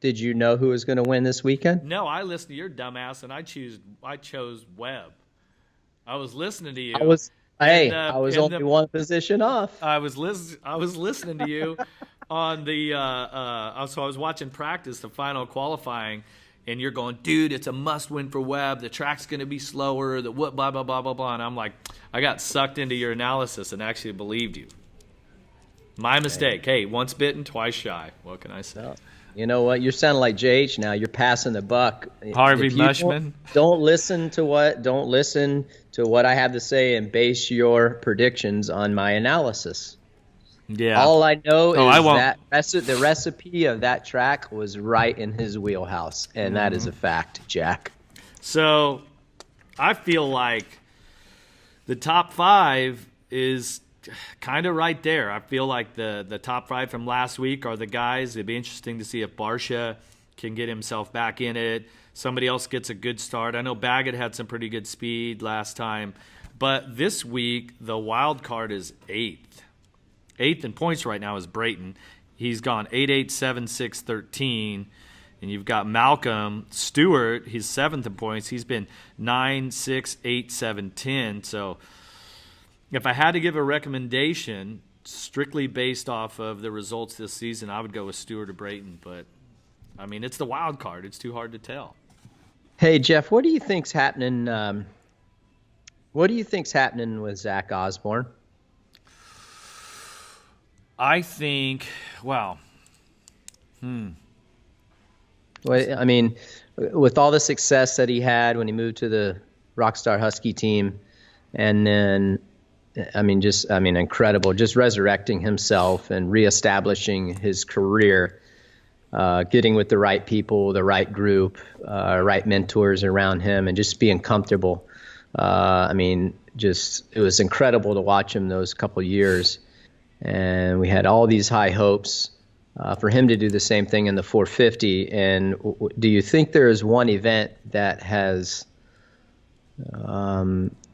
Did you know who was going to win this weekend? No, I listened to your dumbass, and I chose Webb. I was listening to you. I was only one position off. I was listening to you on the. So I was watching practice, the final qualifying, and you're going, dude, it's a must-win for Webb. The track's going to be slower. The what, blah blah blah blah blah. And I'm like, I got sucked into your analysis and actually believed you. My mistake. Hey, once bitten, twice shy. What can I say? No. You know what? You're sounding like JH now. You're passing the buck. Harvey Mushman. Don't listen to what I have to say and base your predictions on my analysis. Yeah. All I know is that the recipe of that track was right in his wheelhouse, and that is a fact, Jack. So I feel like the top 5 is kind of right there. I feel like the top 5 from last week are the guys. It'd be interesting to see if Barsha can get himself back in it. Somebody else gets a good start. I know Baggett had some pretty good speed last time. But this week, the wild card is 8th. 8th in points right now is Brayton. He's gone 8-8, 7-6, 13. And you've got Malcolm Stewart. He's 7th in points. He's been 9, 6, 8, 7, 10. So if I had to give a recommendation strictly based off of the results this season, I would go with Stewart or Brayton. But, I mean, it's the wild card. It's too hard to tell. Hey, Jeff, what do you think's happening with Zach Osborne? I think, well, Well, I mean, with all the success that he had when he moved to the Rockstar Husky team, and then, incredible, just resurrecting himself and reestablishing his career, getting with the right people, the right group, right mentors around him, and just being comfortable. It was incredible to watch him those couple years. And we had all these high hopes for him to do the same thing in the 450. And do you think there is one event that has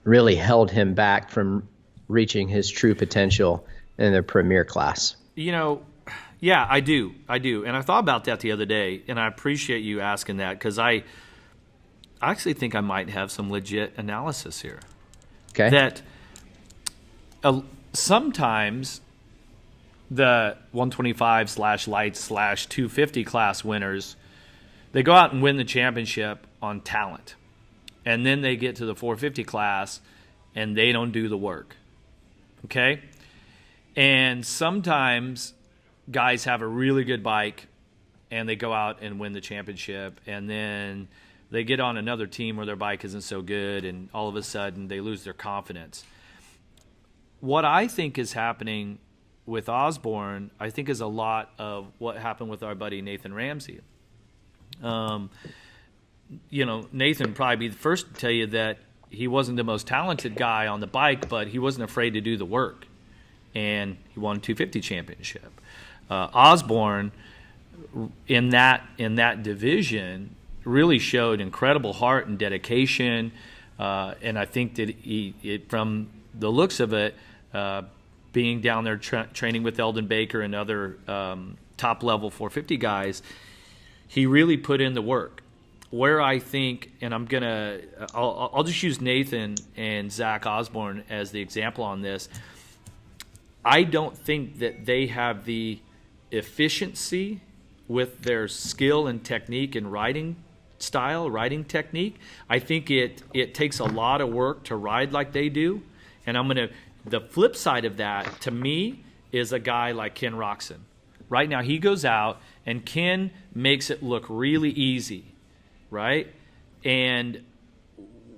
really held him back from reaching his true potential in the premier class? Yeah, I do. And I thought about that the other day, and I appreciate you asking that because I actually think I might have some legit analysis here. Okay. That sometimes the 125/lights/250 class winners, they go out and win the championship on talent. And then they get to the 450 class and they don't do the work. Okay? And sometimes guys have a really good bike and they go out and win the championship, and then they get on another team where their bike isn't so good, and all of a sudden they lose their confidence. What I think is happening with Osborne, I think, is a lot of what happened with our buddy Nathan Ramsey. Nathan would probably be the first to tell you that he wasn't the most talented guy on the bike, but he wasn't afraid to do the work, and he won a 250 championship. Osborne, in that division, really showed incredible heart and dedication, and I think that from the looks of it, being down there training with Eldon Baker and other top-level 450 guys, he really put in the work. Where I think, and I'll just use Nathan and Zach Osborne as the example on this, I don't think that they have the efficiency with their skill and technique and riding technique. I think it takes a lot of work to ride like they do. And the flip side of that, to me, is a guy like Ken Roxon. Right now, he goes out, and Ken makes it look really easy, right? And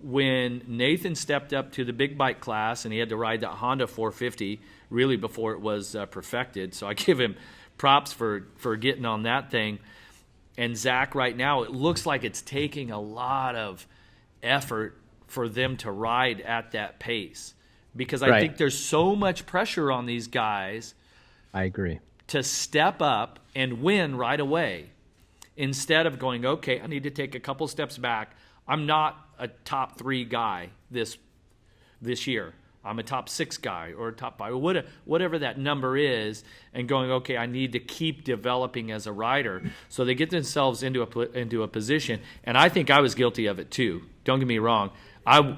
when Nathan stepped up to the big bike class, and he had to ride that Honda 450, really before it was perfected, so I give him props for getting on that thing. And Zach, right now, it looks like it's taking a lot of effort for them to ride at that pace. Because I think there's so much pressure on these guys. I agree. To step up and win right away, instead of going, okay, I need to take a couple steps back. I'm not a top 3 guy this year. I'm a top 6 guy or a top 5, whatever that number is, and going, okay, I need to keep developing as a rider. So they get themselves into a position, and I think I was guilty of it too. Don't get me wrong. I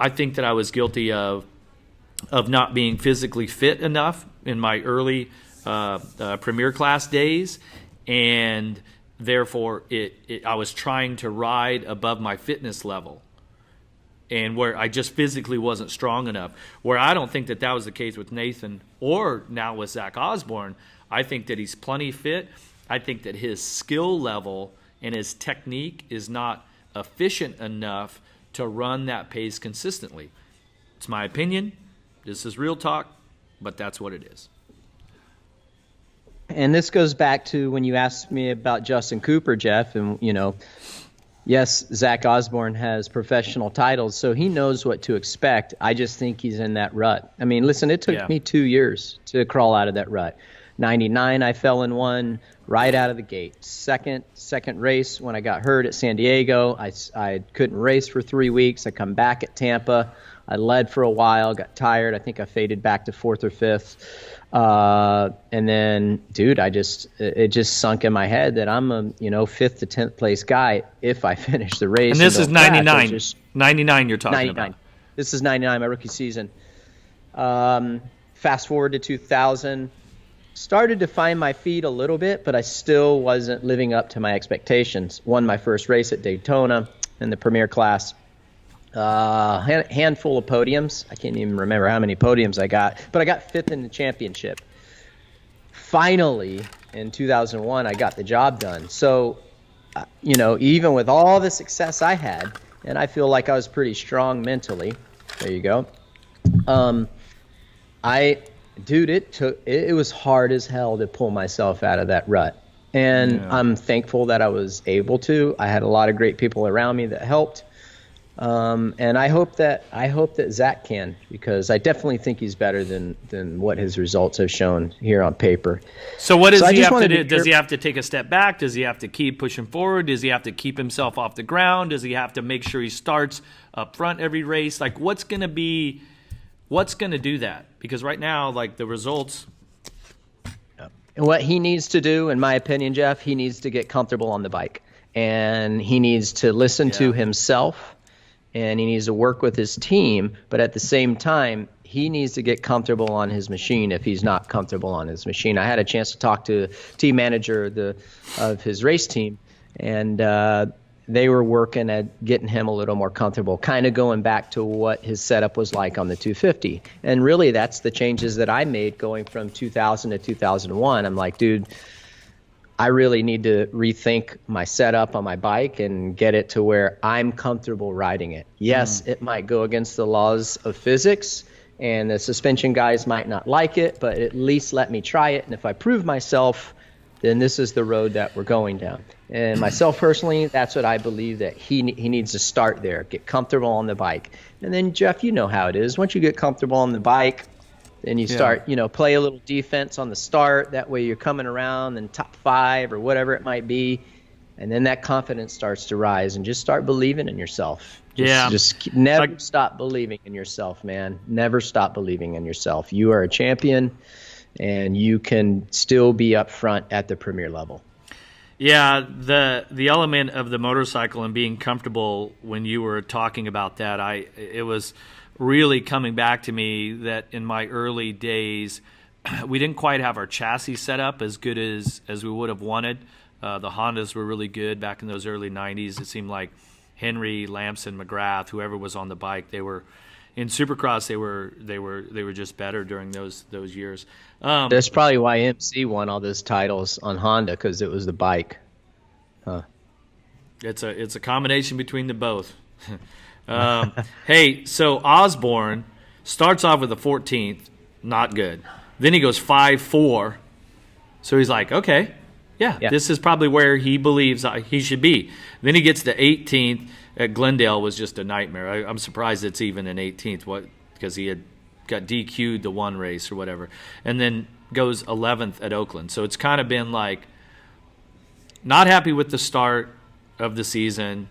think that I was guilty of not being physically fit enough in my early premier class days, and therefore I was trying to ride above my fitness level, and where I just physically wasn't strong enough. Where I don't think that was the case with Nathan or now with Zach Osborne. I think that he's plenty fit. I think that his skill level and his technique is not efficient enough to run that pace consistently. It's my opinion. This is real talk, but that's what it is. And this goes back to when you asked me about Justin Cooper, Jeff, and yes, Zach Osborne has professional titles, so he knows what to expect. I just think he's in that rut. I mean, listen, it took me 2 years to crawl out of that rut. 99, I fell in one. right out of the gate. Second race when I got hurt at San Diego, I couldn't race for 3 weeks. I come back at Tampa. I led for a while, got tired. I think I faded back to 4th or 5th. And then, dude, it just sunk in my head that I'm a 5th to 10th place guy if I finish the race. And this is 99. 99 you're talking 99. about. This is 99, my rookie season. Fast forward to 2000. Started to find my feet a little bit, but I still wasn't living up to my expectations. Won my first race at Daytona in the Premier class. Handful of podiums. I can't even remember how many podiums I got, but I got 5th in the championship. Finally, in 2001, I got the job done. So, even with all the success I had, and I feel like I was pretty strong mentally. There you go. It was hard as hell to pull myself out of that rut. And yeah. I'm thankful that I was able to. I had a lot of great people around me that helped. And I hope that Zach can, because I definitely think he's better than what his results have shown here on paper. So what does he have to do? Does he have to take a step back? Does he have to keep pushing forward? Does he have to keep himself off the ground? Does he have to make sure he starts up front every race? Like, what's going to do that? Because right now, like, the results. And what he needs to do, in my opinion, Jeff, he needs to get comfortable on the bike. And he needs to listen to himself. And he needs to work with his team, but at the same time, he needs to get comfortable on his machine if he's not comfortable on his machine. I had a chance to talk to team manager of his race team, and they were working at getting him a little more comfortable, kind of going back to what his setup was like on the 250. And really, that's the changes that I made going from 2000 to 2001. I'm like, dude, I really need to rethink my setup on my bike and get it to where I'm comfortable riding it. Yes, it might go against the laws of physics, and the suspension guys might not like it, but at least let me try it. And if I prove myself, then this is the road that we're going down. And myself personally, that's what I believe, that he needs to start there, get comfortable on the bike. And then, Jeff, you know how it is. Once you get comfortable on the bike, then you start, play a little defense on the start. That way you're coming around in top 5 or whatever it might be. And then that confidence starts to rise, and just start believing in yourself. Just never stop believing in yourself, man. Never stop believing in yourself. You are a champion, and you can still be up front at the premier level. Yeah, the element of the motorcycle and being comfortable, when you were talking about that, it was really coming back to me that in my early days, we didn't quite have our chassis set up as good as we would have wanted. The Hondas were really good back in those early 90s. It seemed like Henry, Lamson, McGrath, whoever was on the bike, they were in Supercross. They were just better during those years. That's probably why MC won all those titles on Honda, because it was the bike. Huh. It's a combination between the both. Hey, so Osborne starts off with the 14th, not good. Then he goes 5-4. So he's like, okay, yeah, this is probably where he believes he should be. Then he gets to 18th at Glendale, was just a nightmare. I'm surprised it's even an 18th, because he had got DQ'd the one race or whatever. And then goes 11th at Oakland. So it's kind of been like, not happy with the start of the season.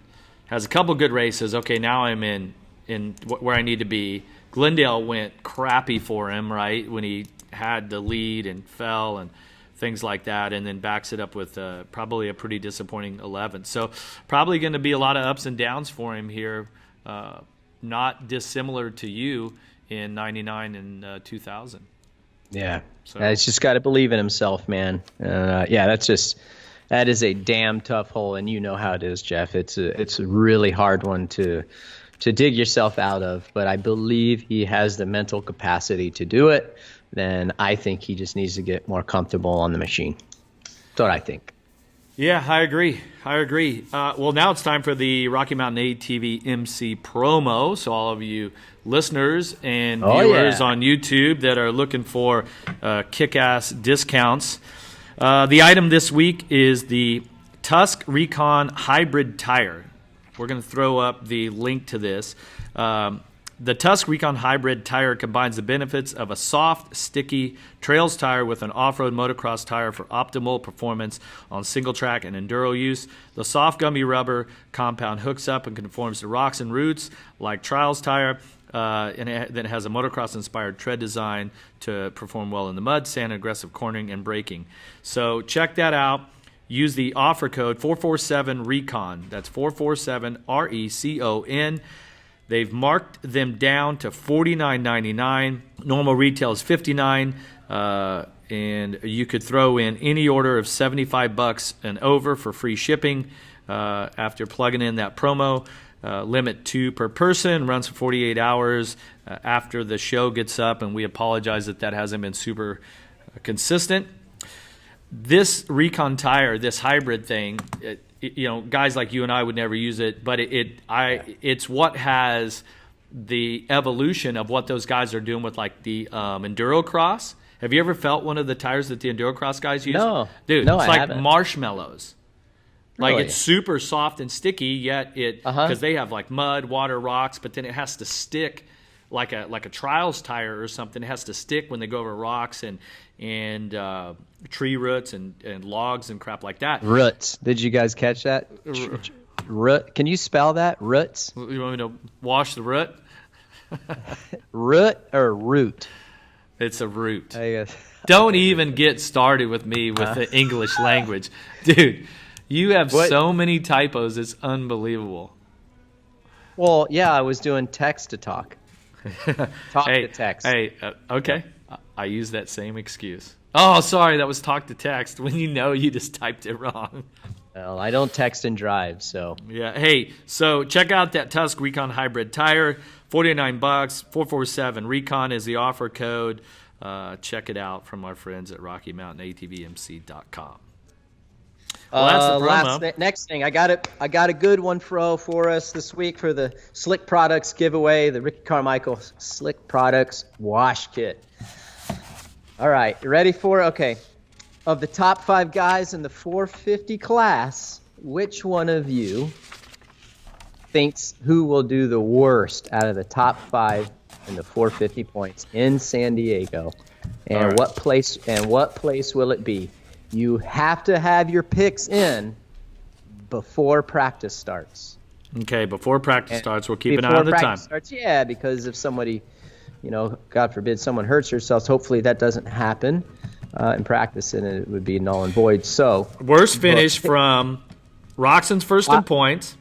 Has a couple good races. Okay, now I'm in where I need to be. Glendale went crappy for him, right, when he had the lead and fell and things like that, and then backs it up with probably a pretty disappointing 11th. So probably going to be a lot of ups and downs for him here, not dissimilar to you in 99 and 2000. Yeah, so he's just got to believe in himself, man. That is a damn tough hole, and you know how it is, Jeff. It's a really hard one to dig yourself out of, but I believe he has the mental capacity to do it. Then I think he just needs to get more comfortable on the machine. That's what I think. Yeah, I agree. Well, now it's time for the Rocky Mountain ATV MC promo. So all of you listeners and viewers on YouTube that are looking for kick-ass discounts, the item this week is the Tusk Recon hybrid tire. We're going to throw up the link to this. The Tusk Recon Hybrid tire combines the benefits of a soft, sticky trails tire with an off-road motocross tire for optimal performance on single track and enduro use. The soft gummy rubber compound hooks up and conforms to rocks and roots like trials tire, and then it has a motocross-inspired tread design to perform well in the mud, sand, aggressive cornering, and braking. So check that out. Use the offer code 447RECON. That's 447RECON. They've marked them down to $49.99. Normal retail is $59, and you could throw in any order of $75 and over for free shipping after plugging in that promo. Limit 2 per person, runs for 48 hours after the show gets up, and we apologize that hasn't been super consistent. This Recon tire, this hybrid thing, guys like you and I would never use it, but it's what has the evolution of what those guys are doing with like the enduro cross. Have you ever felt one of the tires that the enduro cross guys use? No, dude, no, it's I like haven't. marshmallows. Really? Like it's super soft and sticky, yet because they have like mud, water, rocks, but then it has to stick like a trials tire or something. It has to stick when they go over rocks and tree roots and logs and crap like that. Roots. Did you guys catch that? Root. Can you spell that? Roots. You want me to wash the root? Root or root? It's a root. I guess. Don't even get started with me with the English language, dude. You have so many typos. It's unbelievable. Well, yeah, I was doing text to talk. Talk to text. Hey, okay. I use that same excuse. Oh, sorry, that was talk to text. When you just typed it wrong. Well, I don't text and drive, so. Yeah. Hey, so check out that Tusk Recon Hybrid tire. $49. 447 Recon is the offer code. Check it out from our friends at RockyMountainATVMC.com. Well, that's the promo. Next thing, I got a good one for us this week for the Slick Products giveaway, the Ricky Carmichael Slick Products Wash Kit. All right, you ready for it? Okay. Of the top 5 guys in the 450 class, which one of you thinks who will do the worst out of the top 5 in the 450 points in San Diego? And right. what place will it be? You have to have your picks in before practice starts. Okay, before practice starts, we'll keep an eye on the time. Starts, yeah, because if somebody, God forbid, someone hurts themselves, hopefully that doesn't happen in practice, and it would be null and void. So worst finish from Roxon's first in points,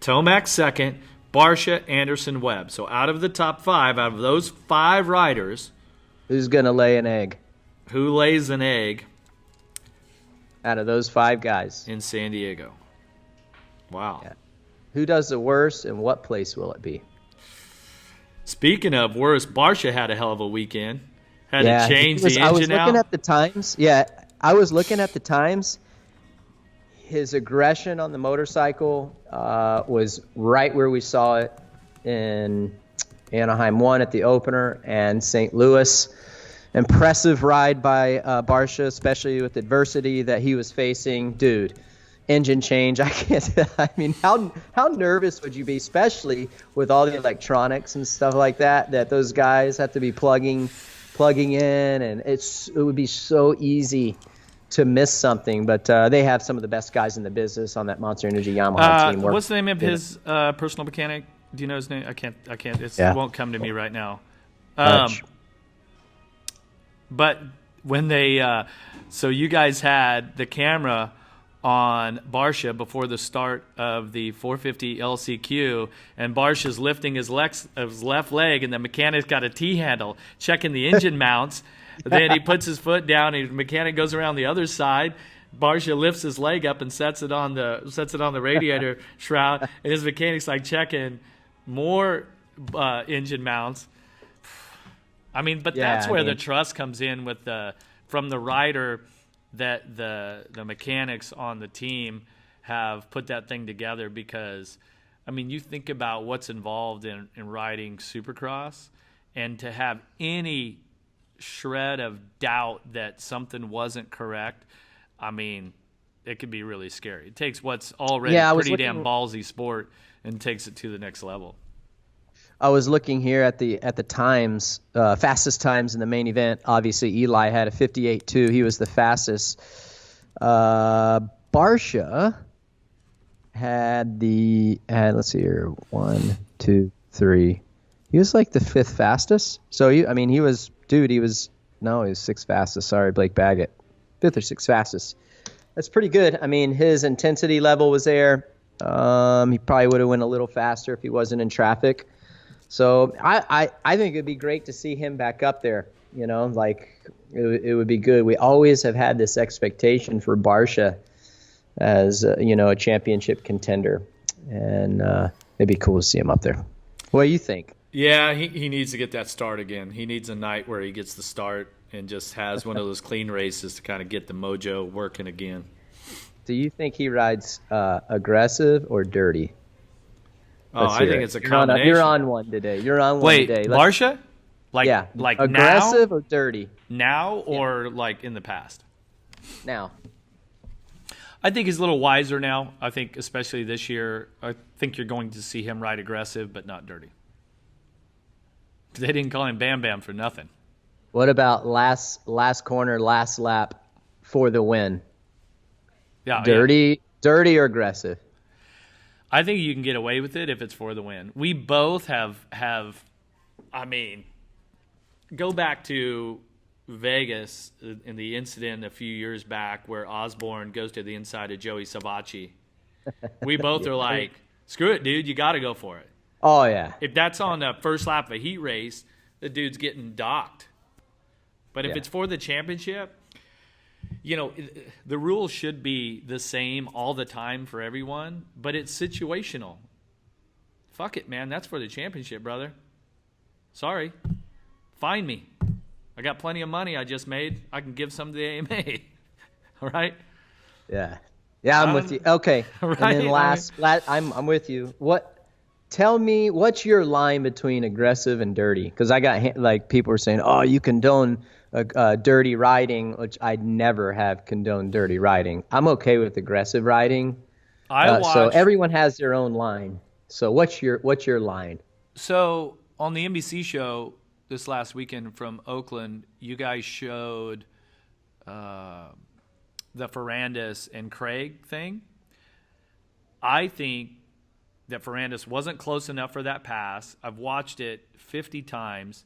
Tomac second, Barsha, Anderson, Webb. So out of the top 5, out of those 5 riders, who's going to lay an egg? Who lays an egg? Out of those 5 guys. In San Diego. Wow. Yeah. Who does the worst, and what place will it be? Speaking of worst, Barsha had a hell of a weekend. Had to change the engine out. I was looking at the times. Yeah, I was looking at the times. His aggression on the motorcycle was right where we saw it in Anaheim 1 at the opener and St. Louis. Impressive ride by Barsha, especially with the adversity that he was facing. Dude, engine change. I can't. I mean, how nervous would you be, especially with all the electronics and stuff like that those guys have to be plugging in, and it would be so easy to miss something. But they have some of the best guys in the business on that Monster Energy Yamaha team. What's the name of his personal mechanic? Do you know his name? I can't. It won't come to me right now. But when they, so you guys had the camera on Barsha before the start of the 450 LCQ, and Barsha's lifting his left leg, and the mechanic's got a T-handle checking the engine mounts. Then he puts his foot down, and the mechanic goes around the other side. Barsha lifts his leg up and sets it on the radiator shroud, and his mechanic's like checking more engine mounts. I mean, but that's where the trust comes in with from the rider that the mechanics on the team have put that thing together, because, I mean, you think about what's involved in riding Supercross, and to have any shred of doubt that something wasn't correct, I mean, it could be really scary. It takes what's already pretty damn ballsy sport and takes it to the next level. I was looking here at the times, fastest times in the main event. Obviously, Eli had a 58.2. He was the fastest. Barsha had let's see here, 1, 2, 3. He was like the 5th fastest. So he was sixth fastest. Sorry, Blake Baggett, 5th or 6th fastest. That's pretty good. I mean, his intensity level was there. He probably would have went a little faster if he wasn't in traffic. So I think it'd be great to see him back up there. You know, like it would be good. We always have had this expectation for Barsha as a championship contender, and it'd be cool to see him up there. What do you think? Yeah, he needs to get that start again. He needs a night where he gets the start and just has one of those clean races to kind of get the mojo working again. Do you think he rides aggressive or dirty? I think it's a combination. You're on one today. Wait, Barsha? Like aggressive now? Or dirty? Now or like in the past? Now. I think he's a little wiser now. I think especially this year, I think you're going to see him ride aggressive but not dirty. They didn't call him Bam Bam for nothing. What about last corner, last lap for the win? Yeah, dirty or aggressive? I think you can get away with it if it's for the win. We both have go back to Vegas in the incident a few years back where Osborne goes to the inside of Joey Savacci. We both are like, screw it, dude, you got to go for it. Oh, yeah. If that's on the first lap of a heat race, the dude's getting docked. But if it's for the championship, the rules should be the same all the time for everyone, but it's situational. Fuck it, man. That's for the championship, brother. Sorry. Fine me. I got plenty of money I just made. I can give some to the AMA. All right? Yeah. Yeah, I'm with you. Okay. Right? And then I'm with you. Tell me, what's your line between aggressive and dirty? Because I got people are saying, oh, you condone dirty riding, which I'd never have condoned dirty riding. I'm okay with aggressive riding. So everyone has their own line. So what's your line? So on the NBC show this last weekend from Oakland, you guys showed the Ferrandis and Craig thing. I think that Ferrandis wasn't close enough for that pass. I've watched it 50 times.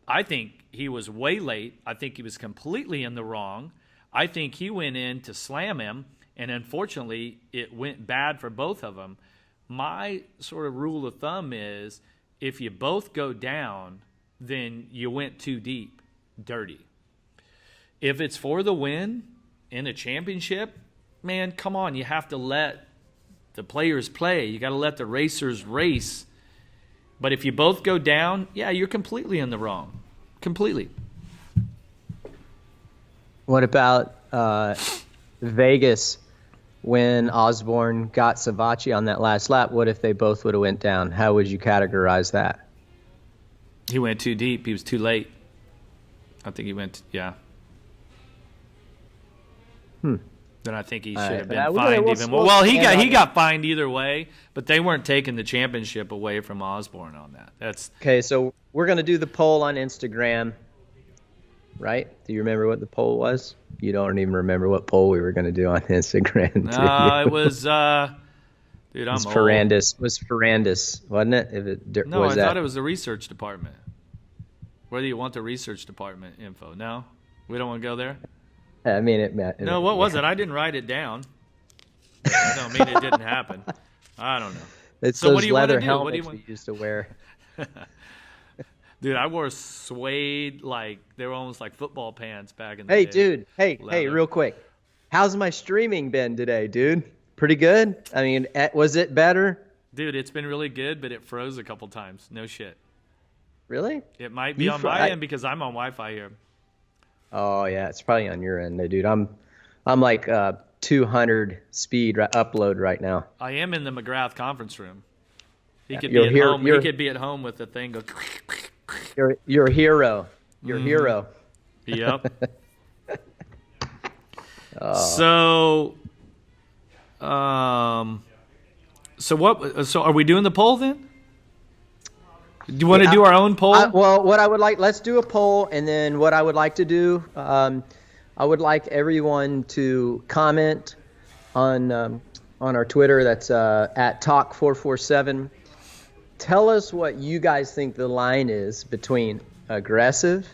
I think he was way late. I think he was completely in the wrong. I think he went in to slam him, and unfortunately, it went bad for both of them. My sort of rule of thumb is if you both go down, then you went too deep, dirty. If it's for the win in a championship, man, come on. You have to let the players play. You got to let the racers race. But if you both go down, yeah, you're completely in the wrong. Completely. What about Vegas when Osborne got Savacci on that last lap? What if they both would have went down? How would you categorize that? He went too deep. He was too late. I think he went, yeah. Then I think he should have been fined even more. Well, he got fined either way, but they weren't taking the championship away from Osborne on that. That's okay. So we're gonna do the poll on Instagram, right? Do you remember what the poll was? You don't even remember what poll we were gonna do on Instagram. No, it was, dude, I'm old. Ferrandis. Was Ferrandis, wasn't it? No, I thought it was the research department. Whether you want the research department info? No, we don't want to go there. I mean, no, what was it? I didn't write it down. I don't mean it didn't happen. I don't know. It's so those what do you leather want to do? helmets What do you want? we used to wear. Dude, I wore suede, like they were almost like football pants back in the day. Dude. Hey, real quick. How's my streaming been today, dude? Pretty good? I mean, was it better? Dude, it's been really good, but it froze a couple times. No shit. Really? It might be on my end because I'm on Wi-Fi here. Oh yeah, it's probably on your end, though, dude. I'm like 200 speed upload right now. I am in the McGrath conference room. He could be at home. He could be at home with the thing go. You're a hero. You're a hero. Yep. So what? So are we doing the poll then? Do you want to do our own poll? Well, what I would like, let's do a poll, and then what I would like to do, I would like everyone to comment on our Twitter. That's at Talk447. Tell us what you guys think the line is between aggressive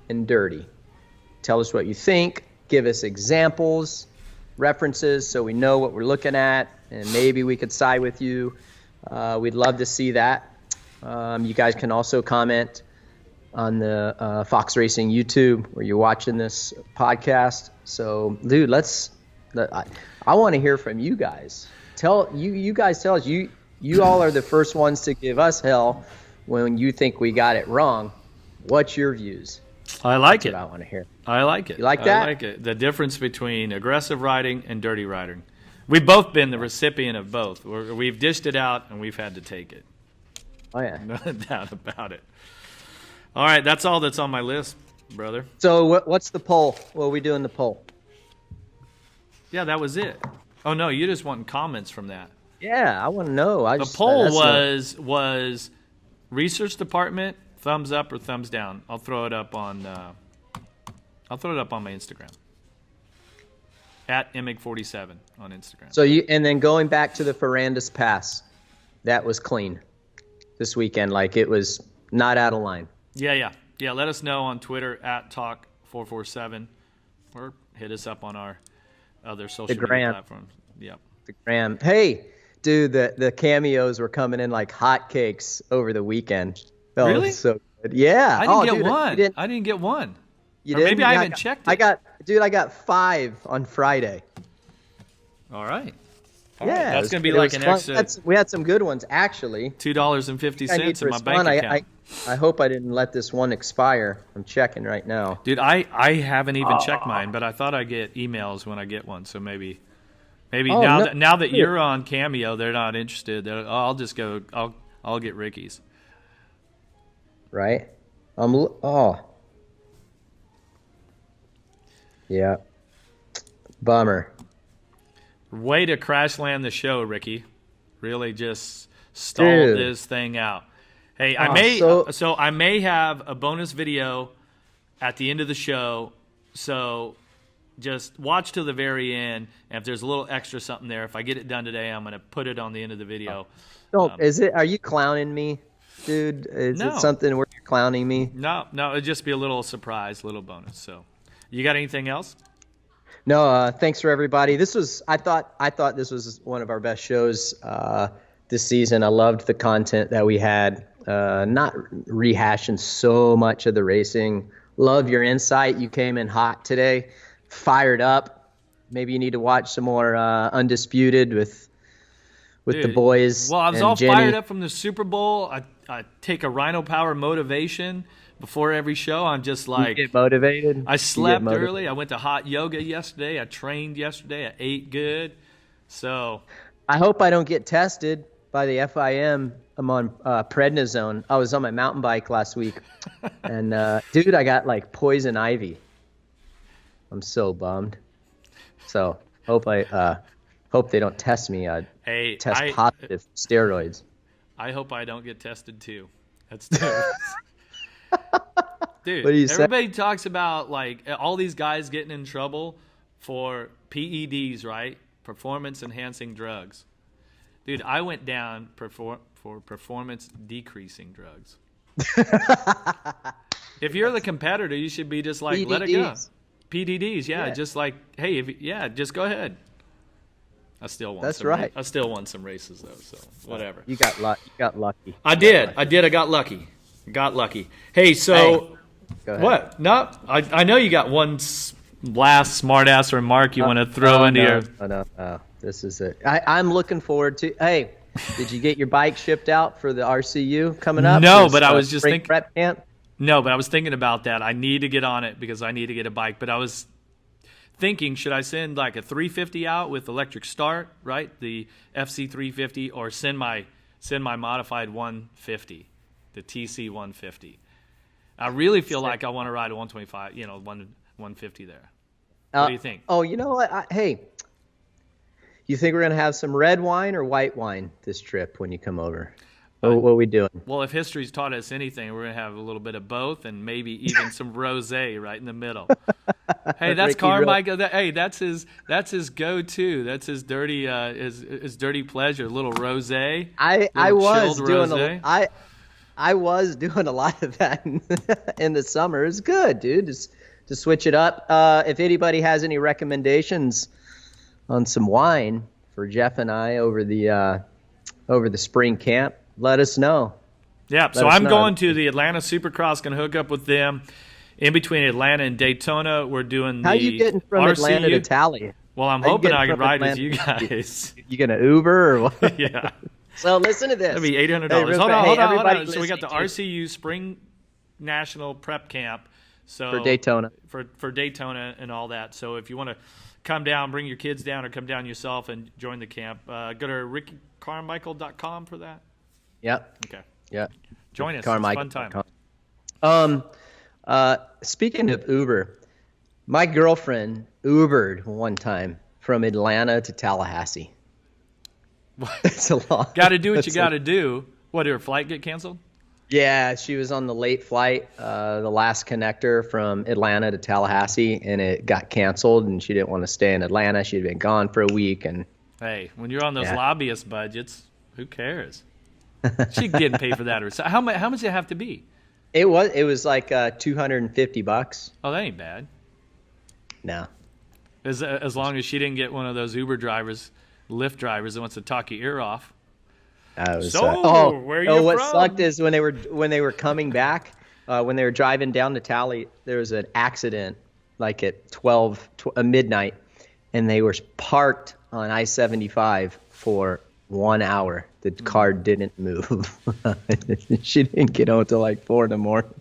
and dirty. Tell us what you think. Give us examples, references, so we know what we're looking at, and maybe we could side with you. We'd love to see that. You guys can also comment on the Fox Racing YouTube where you're watching this podcast. So, dude, I want to hear from you guys. You guys tell us. You all are the first ones to give us hell when you think we got it wrong. What's your views? I like it. That's what I want to hear. I like it. You like that? I like it. The difference between aggressive riding and dirty riding. We've both been the recipient of both. We've dished it out, and we've had to take it. Oh, yeah. No doubt about it. All right, that's all that's on my list, brother. So what's the poll? What are we doing the poll? Yeah, that was it. Oh, no, you just want comments from that. Yeah, I want to know. The poll was research department, thumbs up or thumbs down. I'll throw it up on my Instagram. At Emig47 on Instagram. So and then going back to the Ferrandis Pass, that was clean this weekend. Like, it was not out of line. Yeah. Let us know on Twitter at Talk447 or hit us up on our other social media platforms. Yep. The gram. Hey, dude, the cameos were coming in like hotcakes over the weekend. Oh, really? So good. Yeah. I didn't get one. You did? Maybe I haven't checked it. I got 5 on Friday. All right. Yeah, that's going to be like an extra. We had some good ones, actually. $2.50 in my bank account. I hope I didn't let this one expire. I'm checking right now. Dude, I haven't even checked mine, but I thought I get emails when I get one. So maybe now that you're on Cameo, they're not interested. I'll just go. I'll get Ricky's. Right. Yeah. Bummer. Way to crash land the show, Ricky. Really just stalled this thing out. Hey, I may have a bonus video at the end of the show. So just watch till the very end. And if there's a little extra something there, if I get it done today, I'm going to put it on the end of the video. Are you clowning me, dude? Is it something where you're clowning me? No, it'd just be a little surprise, little bonus. So, you got anything else? No, thanks for everybody. I thought this was one of our best shows this season. I loved the content that we had. Not rehashing so much of the racing. Love your insight. You came in hot today, fired up. Maybe you need to watch some more Undisputed with the boys. Well, I was all Jenny. fired up from the Super Bowl. I take a Rhino Power motivation before every show. I'm just like, you get motivated. I slept early. I went to hot yoga yesterday. I trained yesterday. I ate good. So I hope I don't get tested by the FIM. I'm on prednisone. I was on my mountain bike last week, and dude, I got like poison ivy. I'm so bummed. So hope they don't test me. Test positive for steroids. I hope I don't get tested too. That's terrible. Dude, what do you everybody talks about like all these guys getting in trouble for PEDs, right? Performance enhancing drugs. Dude, I went down for performance decreasing drugs. If you're the competitor, you should be just like, PDDs. let it go. PDDs, yeah. Just like, hey, just go ahead. I still won. I still won some races though, so whatever. You got lucky. I did. I got lucky. Hey, so go ahead. What? No, I know you got one last smart-ass remark you want to throw into your. No. This is it. I'm looking forward to. Hey, did you get your bike shipped out for the RCU coming up? No, but I was just thinking. Prep camp? No, but I was thinking about that. I need to get on it because I need to get a bike. But I was thinking, should I send like a 350 out with electric start, right? The FC 350, or send my modified 150, the TC 150. I really feel like I want to ride a 125, 150 there. What do you think? Oh, you know what? Hey, you think we're gonna have some red wine or white wine this trip when you come over? What are we doing? Well, if history's taught us anything, we're going to have a little bit of both and maybe even some rosé right in the middle. Hey, that's Carmichael. That's his go-to. That's his dirty pleasure, a little rosé. I was doing a lot of that in the summer. It's good, dude. Just to switch it up. If anybody has any recommendations on some wine for Jeff and I over the spring camp, let us know. Yeah, so I'm going to the Atlanta Supercross, going to hook up with them. In between Atlanta and Daytona, we're doing How you getting from RCU. Atlanta to Tally? Well, I'm hoping I can ride with you guys. You going to Uber or what? Yeah. So listen to this. That'd be $800. Hey, hold on. So we listening got the RCU Spring National Prep Camp. So for Daytona. For Daytona and all that. So if you want to come down, bring your kids down, or come down yourself and join the camp, go to Carmichael.com for that. Yep. Okay. Yep. Join us. Carmichael. It's a fun time. Speaking of Uber, my girlfriend Ubered one time from Atlanta to Tallahassee. It's a long. Got to do what you got to do. What, did her flight get canceled? Yeah, she was on the late flight, the last connector from Atlanta to Tallahassee, and it got canceled, and she didn't want to stay in Atlanta. She'd been gone for a week, and hey, when you're on those lobbyist budgets, who cares? She's getting paid for that. How much did it have to be? It was like $250. Oh, that ain't bad. No. As long as she didn't get one of those Uber drivers, Lyft drivers that wants to talk your ear off. Where are you from? What sucked is when they were coming back, when they were driving down to Tally, there was an accident like at midnight, and they were parked on I-75 for 1 hour. The car didn't move. She didn't get home until like 4 in the morning.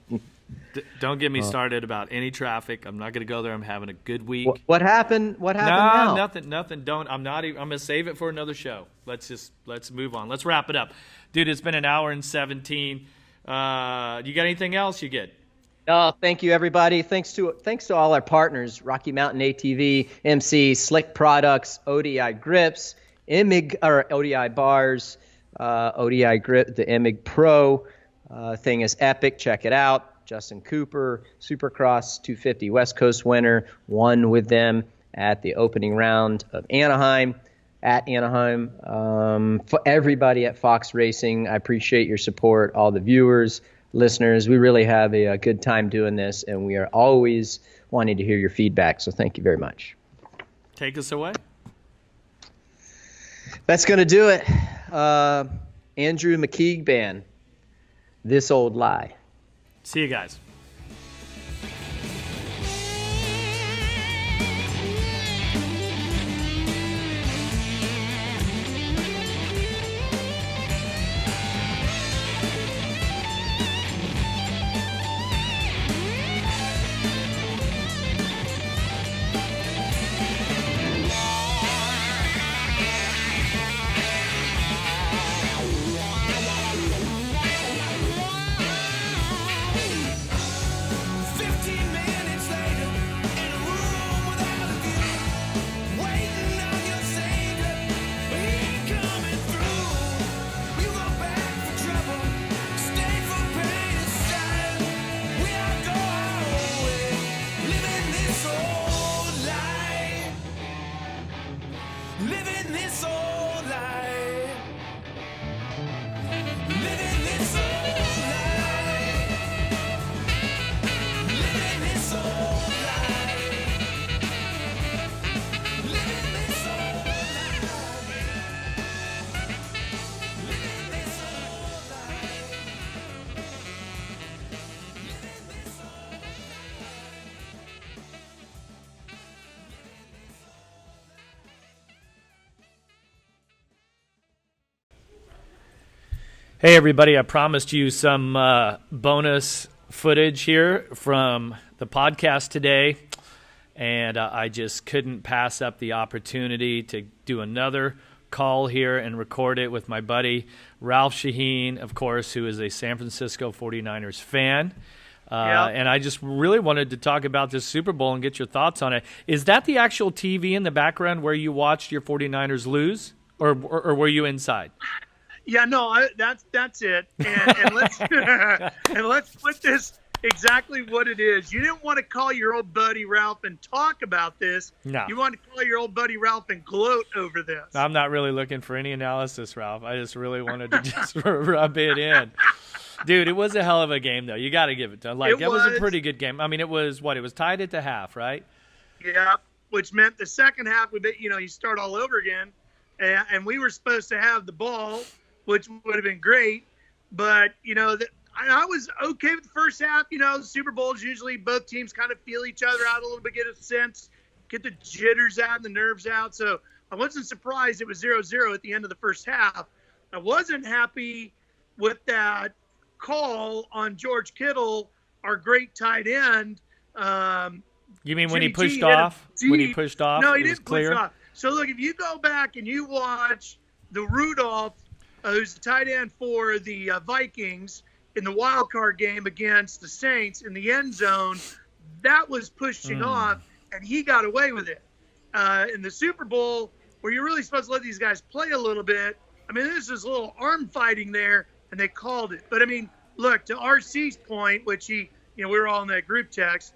Don't get me started about any traffic. I'm not going to go there. I'm having a good week. What happened? What happened now? Nothing. I'm going to save it for another show. Let's move on. Let's wrap it up. Dude, it's been an hour and 17. You got anything else you get? Oh, thank you, everybody. Thanks to all our partners, Rocky Mountain ATV, MC, Slick Products, ODI Grips, Emig, or ODI Bars, ODI Grip, the Emig Pro thing is epic. Check it out. Justin Cooper, Supercross 250 West Coast winner, won with them at the opening round of Anaheim. For everybody at Fox Racing, I appreciate your support, all the viewers, listeners. We really have a good time doing this, and we are always wanting to hear your feedback, so thank you very much. Take us away. That's going to do it. Andrew McKeague Band, This Old Lie. See you guys. Hey, everybody, I promised you some bonus footage here from the podcast today, and I just couldn't pass up the opportunity to do another call here and record it with my buddy Ralph Shaheen, of course, who is a San Francisco 49ers fan. And I just really wanted to talk about this Super Bowl and get your thoughts on it. Is that the actual TV in the background where you watched your 49ers lose, or were you inside? Yeah, no, that's it. And let's and let's put this exactly what it is. You didn't want to call your old buddy Ralph and talk about this. No. You want to call your old buddy Ralph and gloat over this. I'm not really looking for any analysis, Ralph. I just really wanted to just rub it in. Dude, it was a hell of a game, though. You got to give it to him. Like, it was a pretty good game. I mean, it was tied at the half, right? Yeah, which meant the second half, you start all over again. And we were supposed to have the ball, which would have been great. But, I was okay with the first half. The Super Bowls, usually both teams kind of feel each other out a little bit, get a sense, get the jitters out and the nerves out. So I wasn't surprised it was 0-0 at the end of the first half. I wasn't happy with that call on George Kittle, our great tight end. You mean when he pushed off? When he pushed off? No, he didn't push off. So, look, if you go back and you watch the Rudolph, who's the tight end for the Vikings, in the wild card game against the Saints in the end zone, that was pushing off, and he got away with it. In the Super Bowl, where you're really supposed to let these guys play a little bit, I mean, there's this little arm fighting there, and they called it. But, I mean, look, to RC's point, which we were all in that group text,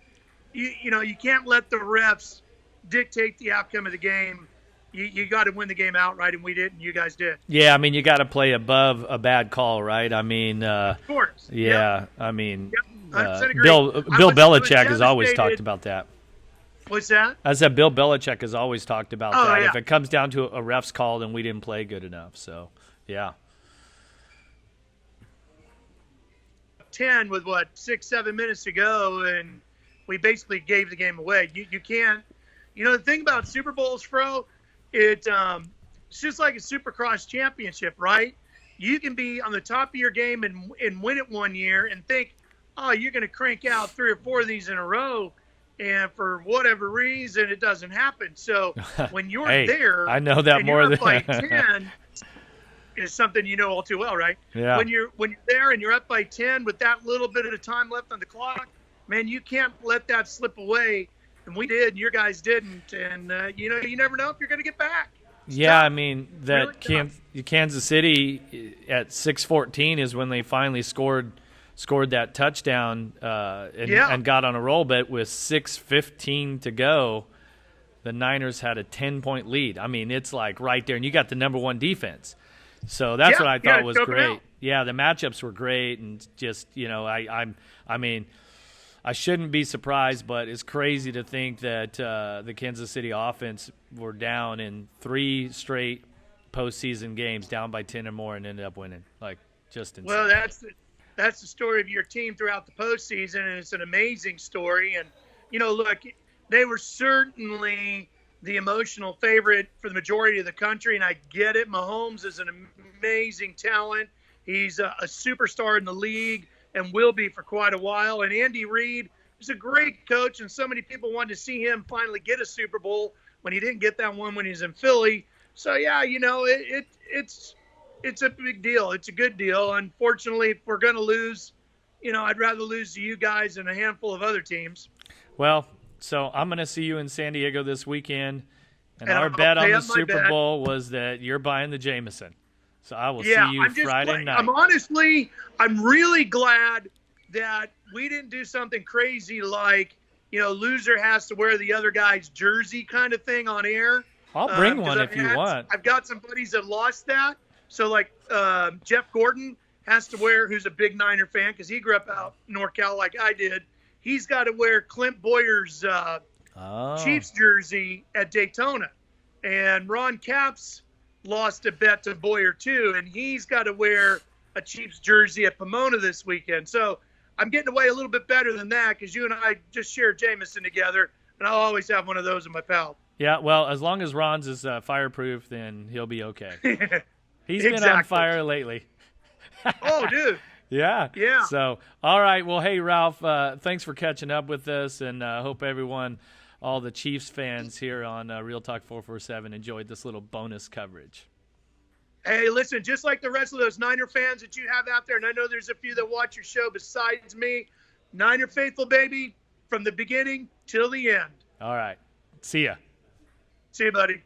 you can't let the refs dictate the outcome of the game. You got to win the game outright, and we did, and you guys did. Yeah, I mean, you got to play above a bad call, right? I mean, of course. Yeah, yep. I mean, yep. Bill Belichick has always talked about that. What's that? I said Bill Belichick has always talked about that. Yeah. If it comes down to a ref's call, then we didn't play good enough. So, yeah. 10 with 6-7 minutes to go, and we basically gave the game away. You can't. The thing about Super Bowls, Fro, it's just like a Supercross championship, right? You can be on the top of your game and win it one year and think, oh, you're going to crank out 3 or 4 of these in a row, and for whatever reason, it doesn't happen. So when you're there, I know that and more you're than up by 10 is something you know all too well, right? Yeah. When you're there and you're up by 10 with that little bit of time left on the clock, man, you can't let that slip away. And we did, and your guys didn't. And, you never know if you're going to get back. I mean, that really Kansas City at 6:14 is when they finally scored that touchdown and got on a roll. But with 6:15 to go, the Niners had a 10-point lead. I mean, it's like right there. And you got the number 1 defense. So that's what I thought was great. Yeah, the matchups were great. And just, I mean – I shouldn't be surprised, but it's crazy to think that the Kansas City offense were down in 3 straight postseason games, down by 10 or more, and ended up winning. Like, just insane. Well, that's the story of your team throughout the postseason, and it's an amazing story. And, look, they were certainly the emotional favorite for the majority of the country, and I get it. Mahomes is an amazing talent. He's a superstar in the league and will be for quite a while. And Andy Reid is a great coach, and so many people wanted to see him finally get a Super Bowl when he didn't get that one when he was in Philly. So, yeah, it's a big deal. It's a good deal. Unfortunately, if we're going to lose, I'd rather lose to you guys and a handful of other teams. Well, so I'm going to see you in San Diego this weekend, and our bet on the Super Bowl was that you're buying the Jameson. So I will see you Friday night. I'm really glad that we didn't do something crazy like, loser has to wear the other guy's jersey kind of thing on air. I'll bring one if you want. I've got some buddies that lost that. So like Jeff Gordon has to wear, who's a big Niner fan because he grew up out in NorCal like I did. He's got to wear Clint Boyer's Chiefs jersey at Daytona. And Ron Capps lost a bet to Boyer too, and he's got to wear a Chiefs jersey at Pomona this weekend. So I'm getting away a little bit better than that because you and I just share Jameson together, and I'll always have one of those in my palate. Yeah, well, as long as Ron's is fireproof, then he'll be okay. He's been on fire lately. Oh, dude. Yeah. Yeah. So, all right. Well, hey, Ralph, thanks for catching up with us, and hope everyone, all the Chiefs fans here on Real Talk 447 enjoyed this little bonus coverage. Hey, listen, just like the rest of those Niner fans that you have out there, and I know there's a few that watch your show besides me, Niner faithful, baby, from the beginning till the end. All right. See ya. See you, buddy.